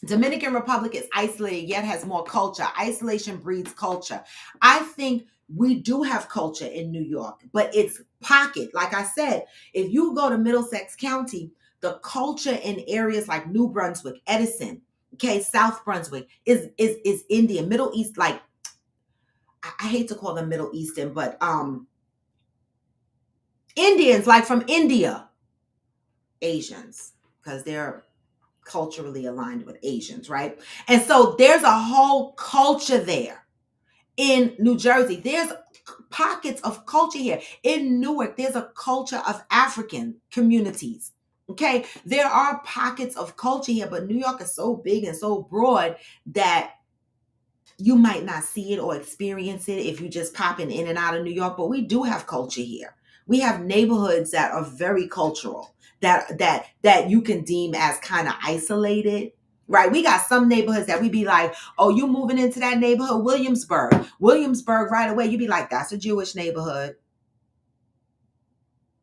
Dominican Republic is isolated, yet has more culture. Isolation breeds culture. I think we do have culture in New York, but it's pocket. Like I said, if you go to Middlesex County, the culture in areas like New Brunswick, Edison, okay, South Brunswick is Indian, Middle East. Like, I hate to call them Middle Eastern, but Indians, like from India, Asians, because they're culturally aligned with Asians, right? And so there's a whole culture there. In New Jersey, there's pockets of culture here. In Newark, there's a culture of African communities. Okay, there are pockets of culture here, but New York is so big and so broad that you might not see it or experience it if you just popping in and out of New York. But we do have culture here. We have neighborhoods that are very cultural, that you can deem as kind of isolated, right? We got some neighborhoods that we be like, oh, you moving into that neighborhood, Williamsburg right away. You be like, that's a Jewish neighborhood.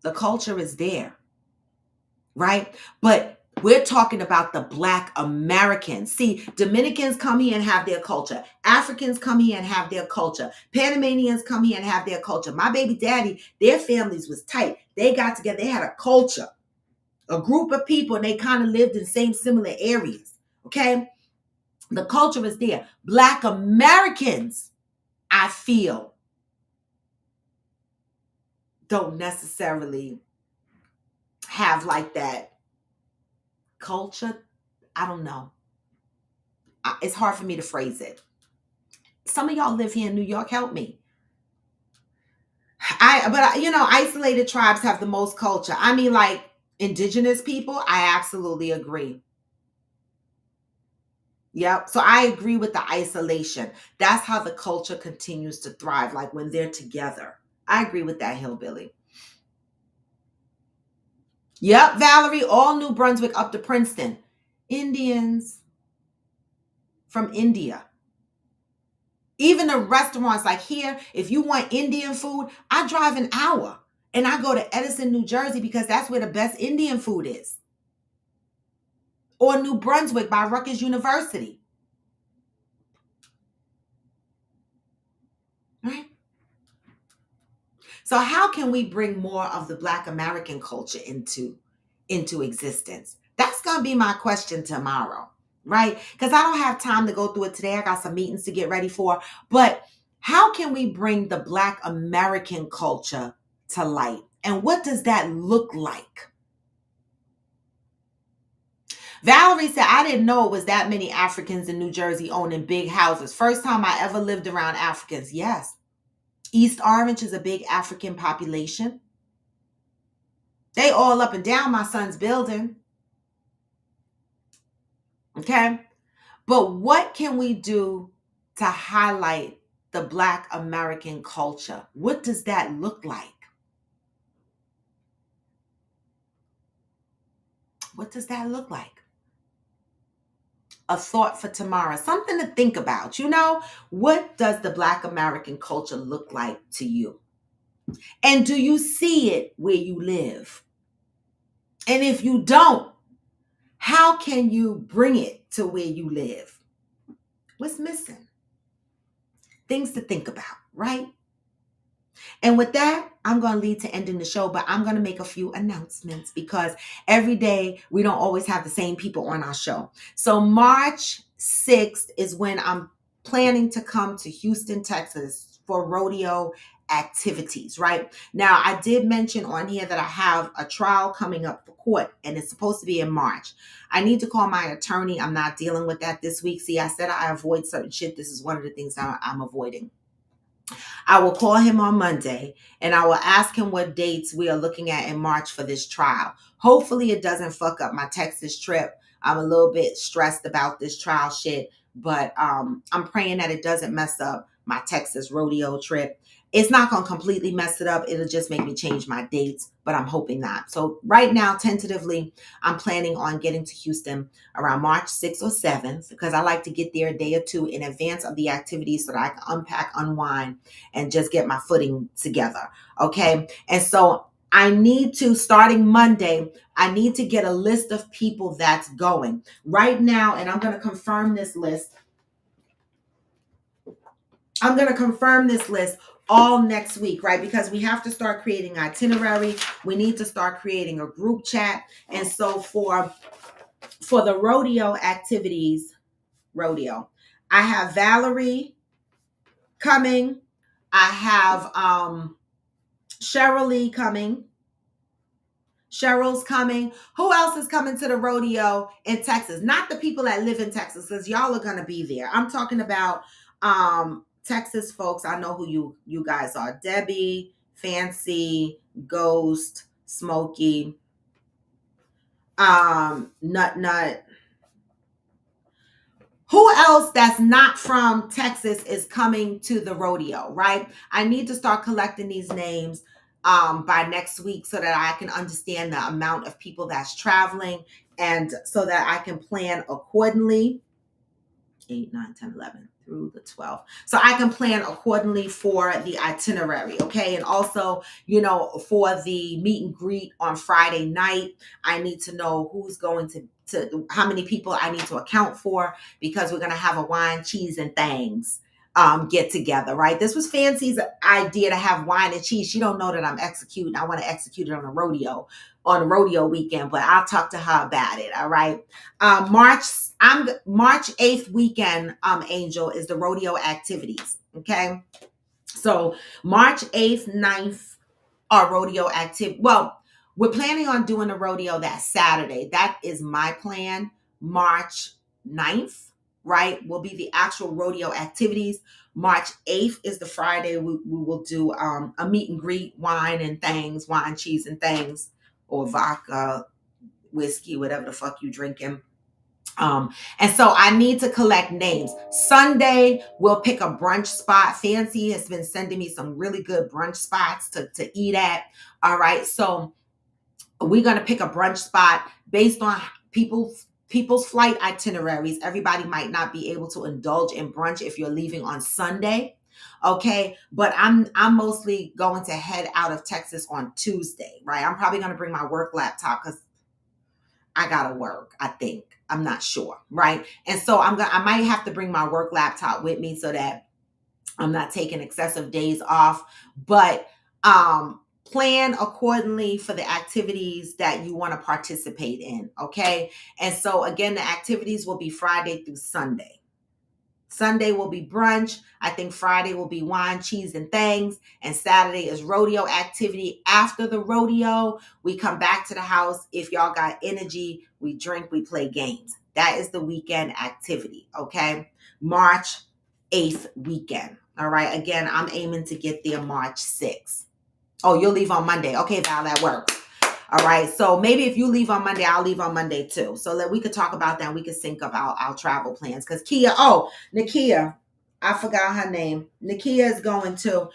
The culture is there, right? But we're talking about the Black Americans. See, Dominicans come here and have their culture. Africans come here and have their culture. Panamanians come here and have their culture. My baby daddy, their families was tight. They got together. They had a culture, a group of people, and they kind of lived in same similar areas. Okay? The culture is there. Black Americans, I feel, don't necessarily have like that culture. I don't know. It's hard for me to phrase it. Some of y'all live here in New York. Help me. Isolated tribes have the most culture. I mean, like indigenous people, I absolutely agree. Yep. So I agree with the isolation. That's how the culture continues to thrive, like when they're together. I agree with that, Hillbilly. Yep, Valerie, all New Brunswick up to Princeton. Indians from India. Even the restaurants like here, if you want Indian food, I drive an hour and I go to Edison, New Jersey, because that's where the best Indian food is. Or New Brunswick by Rutgers University. Right? So how can we bring more of the Black American culture into existence? That's going to be my question tomorrow, right? Because I don't have time to go through it today. I got some meetings to get ready for. But how can we bring the Black American culture to light? And what does that look like? Valerie said, I didn't know it was that many Africans in New Jersey owning big houses. First time I ever lived around Africans. Yes. East Orange is a big African population. They all up and down my son's building. Okay. But what can we do to highlight the Black American culture? What does that look like? What does that look like? A thought for tomorrow, something to think about. What does the Black American culture look like to you? And do you see it where you live? And if you don't, how can you bring it to where you live? What's missing? Things to think about, right? And with that, I'm going to lead to ending the show, but I'm going to make a few announcements because every day we don't always have the same people on our show. So March 6th is when I'm planning to come to Houston, Texas for rodeo activities, right? Now, I did mention on here that I have a trial coming up for court and it's supposed to be in March. I need to call my attorney. I'm not dealing with that this week. See, I said I avoid certain shit. This is one of the things that I'm avoiding. I will call him on Monday and I will ask him what dates we are looking at in March for this trial. Hopefully it doesn't fuck up my Texas trip. I'm a little bit stressed about this trial shit, but I'm praying that it doesn't mess up my Texas rodeo trip. It's not going to completely mess it up. It'll just make me change my dates, but I'm hoping not. So right now, tentatively, I'm planning on getting to Houston around March 6th or 7th because I like to get there a day or two in advance of the activities so that I can unpack, unwind, and just get my footing together. Okay. And so I need to, starting Monday, I need to get a list of people that's going right now. And I'm going to confirm this list. I'm going to confirm this list all next week, right? Because we have to start creating itinerary. We need to start creating a group chat. And so for the rodeo activities, I have Valerie coming. I have Cheryl Lee coming. Cheryl's coming. Who else is coming to the rodeo in Texas? Not the people that live in Texas, because y'all are going to be there. I'm talking about Texas folks. I know who you guys are. Debbie, Fancy, Ghost, Smokey, Nut. Who else that's not from Texas is coming to the rodeo, right? I need to start collecting these names by next week so that I can understand the amount of people that's traveling and so that I can plan accordingly. 8, 9, 10, 11 through the 12th. So I can plan accordingly for the itinerary, okay? And also, for the meet and greet on Friday night, I need to know who's going to how many people I need to account for because we're going to have a wine, cheese, and things get together, right? This was Fancy's idea to have wine and cheese. She don't know that I'm executing. I want to execute it on a rodeo weekend, but I'll talk to her about it. All right. March 8th weekend, Angel, is the rodeo activities. Okay. So March 8th, 9th are rodeo activity. Well, we're planning on doing a rodeo that Saturday. That is my plan. March 9th, right, will be the actual rodeo activities. March 8th is the Friday. We will do a meet and greet, wine, cheese, and things, or vodka, whiskey, whatever the fuck you drinking. And so I need to collect names. Sunday, we'll pick a brunch spot. Fancy has been sending me some really good brunch spots to eat at. All right. So we're going to pick a brunch spot based on people's flight itineraries. Everybody might not be able to indulge in brunch if you're leaving on Sunday. Okay. But I'm mostly going to head out of Texas on Tuesday, right? I'm probably going to bring my work laptop because I gotta work, I think. I'm not sure, right? And so I might have to bring my work laptop with me so that I'm not taking excessive days off. But Plan accordingly for the activities that you want to participate in. Okay. And so again, the activities will be Friday through Sunday. Sunday will be brunch. I think Friday will be wine, cheese, and things. And Saturday is rodeo activity. After the rodeo, we come back to the house. If y'all got energy, we drink, we play games. That is the weekend activity. Okay. March 8th weekend. All right. Again, I'm aiming to get there March 6th. Oh, you'll leave on Monday. Okay, Val, that works. All right. So maybe if you leave on Monday, I'll leave on Monday too. So that we could talk about that. And we could sync up our travel plans. Because Nakia, I forgot her name. Nakia is going to.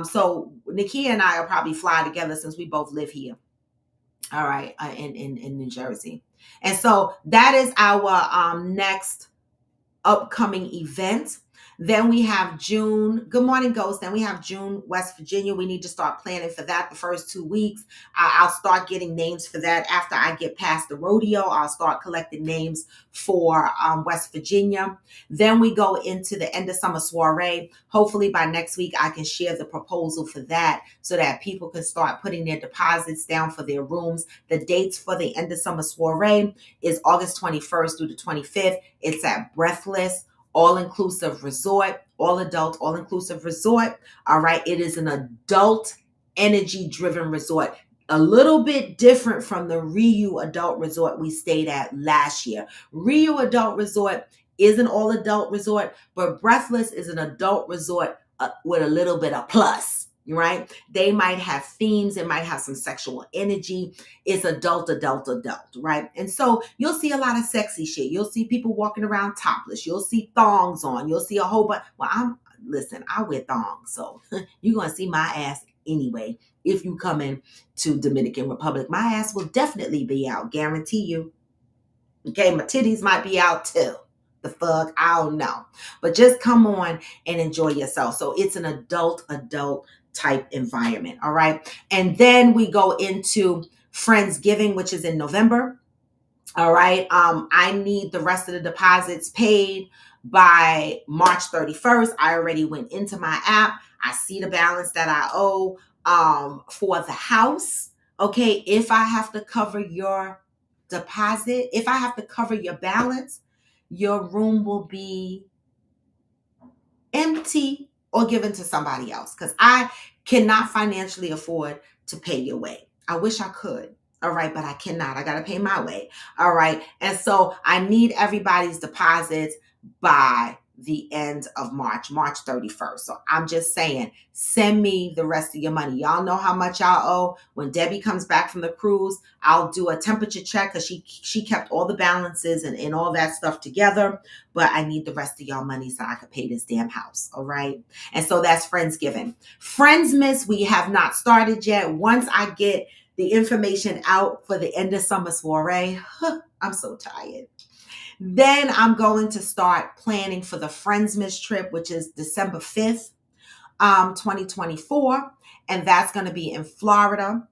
So Nakia and I will probably fly together since we both live here. All right, in New Jersey. And so that is our next upcoming event. Then we have June. Good morning, Ghost. Then we have June, West Virginia. We need to start planning for that the first 2 weeks. I'll start getting names for that after I get past the rodeo. I'll start collecting names for West Virginia. Then we go into the end of summer soiree. Hopefully by next week, I can share the proposal for that so that people can start putting their deposits down for their rooms. The dates for the end of summer soiree is August 21st through the 25th. It's at Breathless all-inclusive resort, all adult, all-inclusive resort. All right. It is an adult energy-driven resort. A little bit different from the Ryu Adult Resort we stayed at last year. Ryu Adult Resort is an all-adult resort, but Breathless is an adult resort with a little bit of plus, right? They might have themes. It might have some sexual energy. It's adult, right? And so you'll see a lot of sexy shit. You'll see people walking around topless. You'll see thongs on. You'll see a whole bunch. Well, I wear thongs, so you're going to see my ass anyway. If you come in to Dominican Republic, my ass will definitely be out. Guarantee you. Okay, my titties might be out too. The fuck, I don't know. But just come on and enjoy yourself. So it's an adult type environment. All right. And then we go into Friendsgiving, which is in November. All right. I need the rest of the deposits paid by March 31st. I already went into my app. I see the balance that I owe for the house. Okay. If I have to cover your deposit, if I have to cover your balance, your room will be empty or given to somebody else because I cannot financially afford to pay your way. I wish I could. All right, but I cannot. I got to pay my way. All right. And so I need everybody's deposits by the end of March 31st. So I'm just saying, send me the rest of your money. Y'all know how much y'all owe. When Debbie comes back from the cruise, I'll do a temperature check because she kept all the balances and all that stuff together. But I need the rest of y'all money so I could pay this damn house. All right. And so that's Friendsgiving. Friendsmas, we have not started yet. Once I get the information out for the end of summer soiree, I'm so tired. Then I'm going to start planning for the Friendsmas trip, which is December 5th, 2024. And that's going to be in Florida,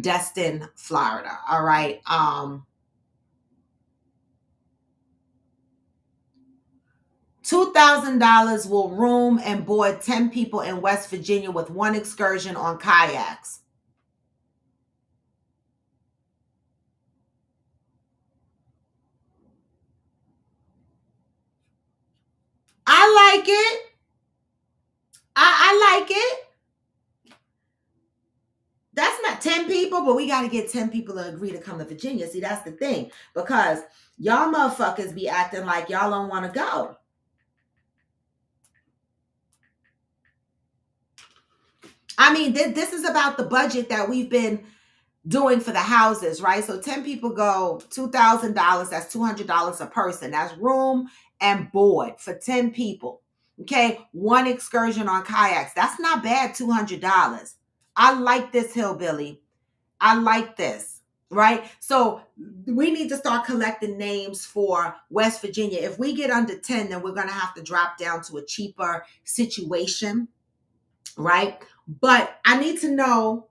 Destin, Florida. All right. $2,000 will room and board 10 people in West Virginia with one excursion on kayaks. I like it. I like it. That's not 10 people, but we got to get 10 people to agree to come to Virginia. See, that's the thing. Because y'all motherfuckers be acting like y'all don't want to go. I mean, this is about the budget that we've been doing for the houses, right? So 10 people go, $2,000. That's $200 a person. That's room and board for 10 people. Okay. One excursion on kayaks. That's not bad, $200. I like this, hillbilly. I like this, right? So we need to start collecting names for West Virginia. If we get under 10, then we're going to have to drop down to a cheaper situation, right? But I need to know,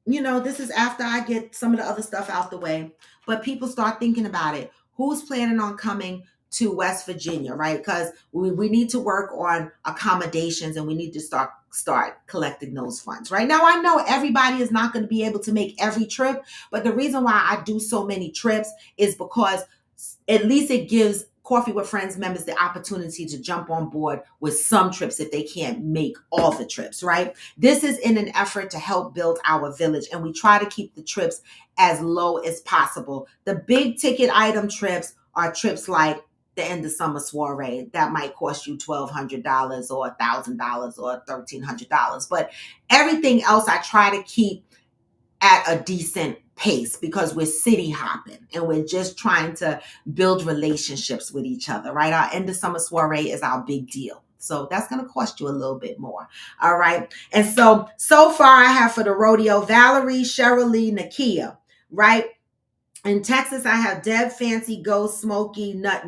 this is after I get some of the other stuff out the way, but people start thinking about it. Who's planning on coming to West Virginia, right? Because we need to work on accommodations and we need to start collecting those funds. Right now, I know everybody is not going to be able to make every trip, but the reason why I do so many trips is because at least it gives Coffee with Friends members the opportunity to jump on board with some trips if they can't make all the trips, right? This is in an effort to help build our village, and we try to keep the trips as low as possible. The big ticket item trips are trips like the end of summer soiree that might cost you $1,200 or $1,000 or $1,300. But everything else I try to keep at a decent pace because we're city hopping and we're just trying to build relationships with each other, right? Our end of summer soiree is our big deal. So that's going to cost you a little bit more. All right. And so far I have for the rodeo, Valerie, Cheryl Lee, Nakia, right? In Texas, I have Deb, Fancy, Ghost, Smokey, Nut,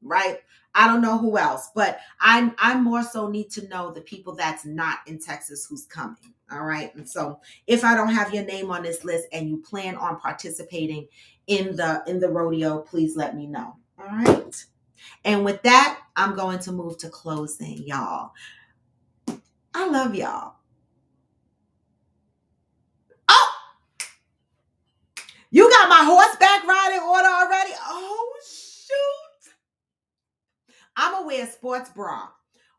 right? I don't know who else, but I more so need to know the people that's not in Texas who's coming. All right. And so if I don't have your name on this list and you plan on participating in the rodeo, please let me know. All right. And with that, I'm going to move to closing, y'all. I love y'all. Oh, you got my horseback riding order already? Oh, shoot. I'm going to wear a sports bra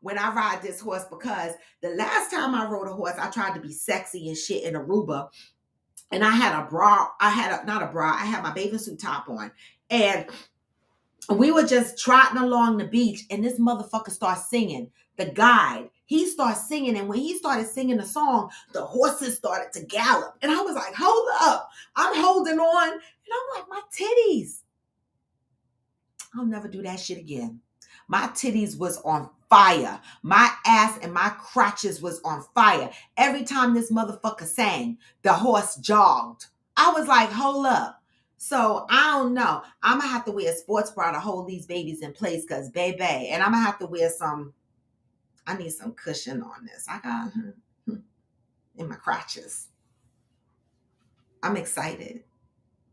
when I ride this horse because the last time I rode a horse, I tried to be sexy and shit in Aruba. And I had a bra. I had my bathing suit top on. And we were just trotting along the beach and this motherfucker starts singing. The guide, he starts singing. And when he started singing the song, the horses started to gallop. And I was like, hold up. I'm holding on. And I'm like, my titties. I'll never do that shit again. My titties was on fire. My ass and my crotches was on fire. Every time this motherfucker sang, the horse jogged. I was like, hold up. So I don't know. I'm going to have to wear a sports bra to hold these babies in place because baby. And I'm going to have to wear I need some cushion on this. I got in my crotches. I'm excited.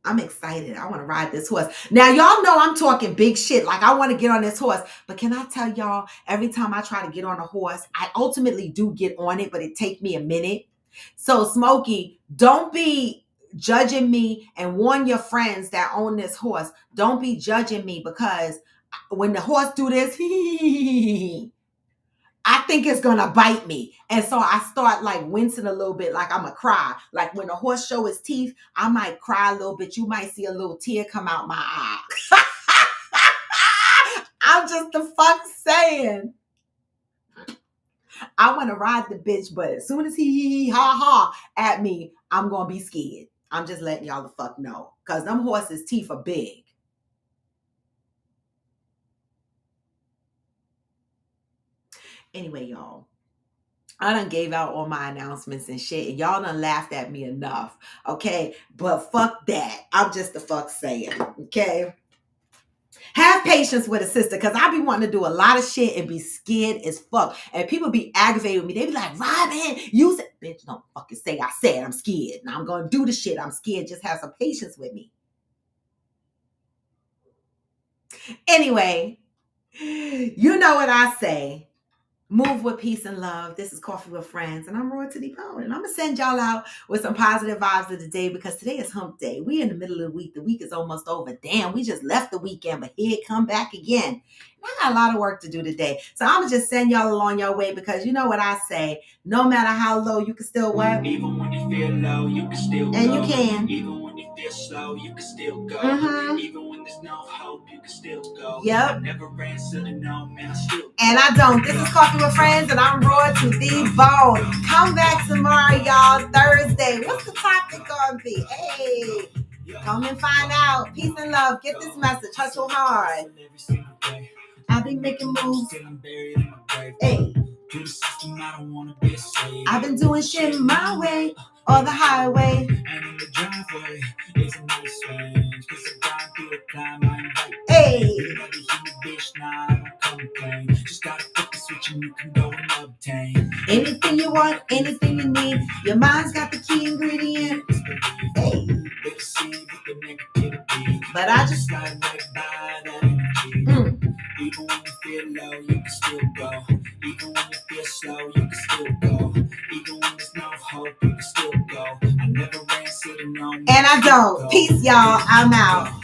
I want to ride this horse. Now, y'all know I'm talking big shit. Like, I want to get on this horse. But can I tell y'all, every time I try to get on a horse, I ultimately do get on it, but it takes me a minute. So, Smokey, don't be judging me and warn your friends that own this horse. Don't be judging me because when the horse do this, I think it's going to bite me. And so I start like wincing a little bit, like I'm going to cry. Like when the horse show his teeth, I might cry a little bit. You might see a little tear come out my eye. I'm just the fuck saying. I want to ride the bitch, but as soon as he ha ha at me, I'm going to be scared. I'm just letting y'all the fuck know. Because them horses' teeth are big. Anyway, y'all, I done gave out all my announcements and shit, and y'all done laughed at me enough, okay? But fuck that. I'm just the fuck saying, okay? Have patience with a sister, because I be wanting to do a lot of shit and be scared as fuck. And people be aggravated with me. They be like, Robin, you said, bitch, don't fucking say I said I'm scared. Now I'm going to do the shit. I'm scared. Just have some patience with me. Anyway, you know what I say. Move with peace and love. This is Coffee with Friends, and I'm Royalty Power, and I'm gonna send y'all out with some positive vibes of the day because today is Hump Day. We in the middle of the week. The week is almost over. Damn, we just left the weekend, but here it come back again. And I got a lot of work to do today, so I'm gonna just send y'all along your way because you know what I say. No matter how low, you can still work. Even when you feel low, you can still go. And you can. Even when you feel slow, you can still go. Even when there's no hope, you can still go. Yep. I never answer to no, man, I still go. And I don't. This is Coffee with Friends, and I'm Roy to the bone. Come back tomorrow, y'all. Thursday. What's the topic gonna be? Hey, come and find out. Peace and love. Get this message. Hustle hard. I've been making moves. Hey. I've been doing shit my way or the highway. And in the driveway is a nice range. Cause I got through a climb, I invite. Hey. You never hear me, bitch, nah, I don't complain. Just gotta flip the switch and you can go and obtain anything you want, anything you need. Your mind's got the key ingredient. Hey. But I just got right by that energy. Even when you feel low, you can still go. Even when you feel slow, you can still go. Even when there's no hope, you can still go. I never ran, sitting on. And I don't. Peace, y'all. I'm out.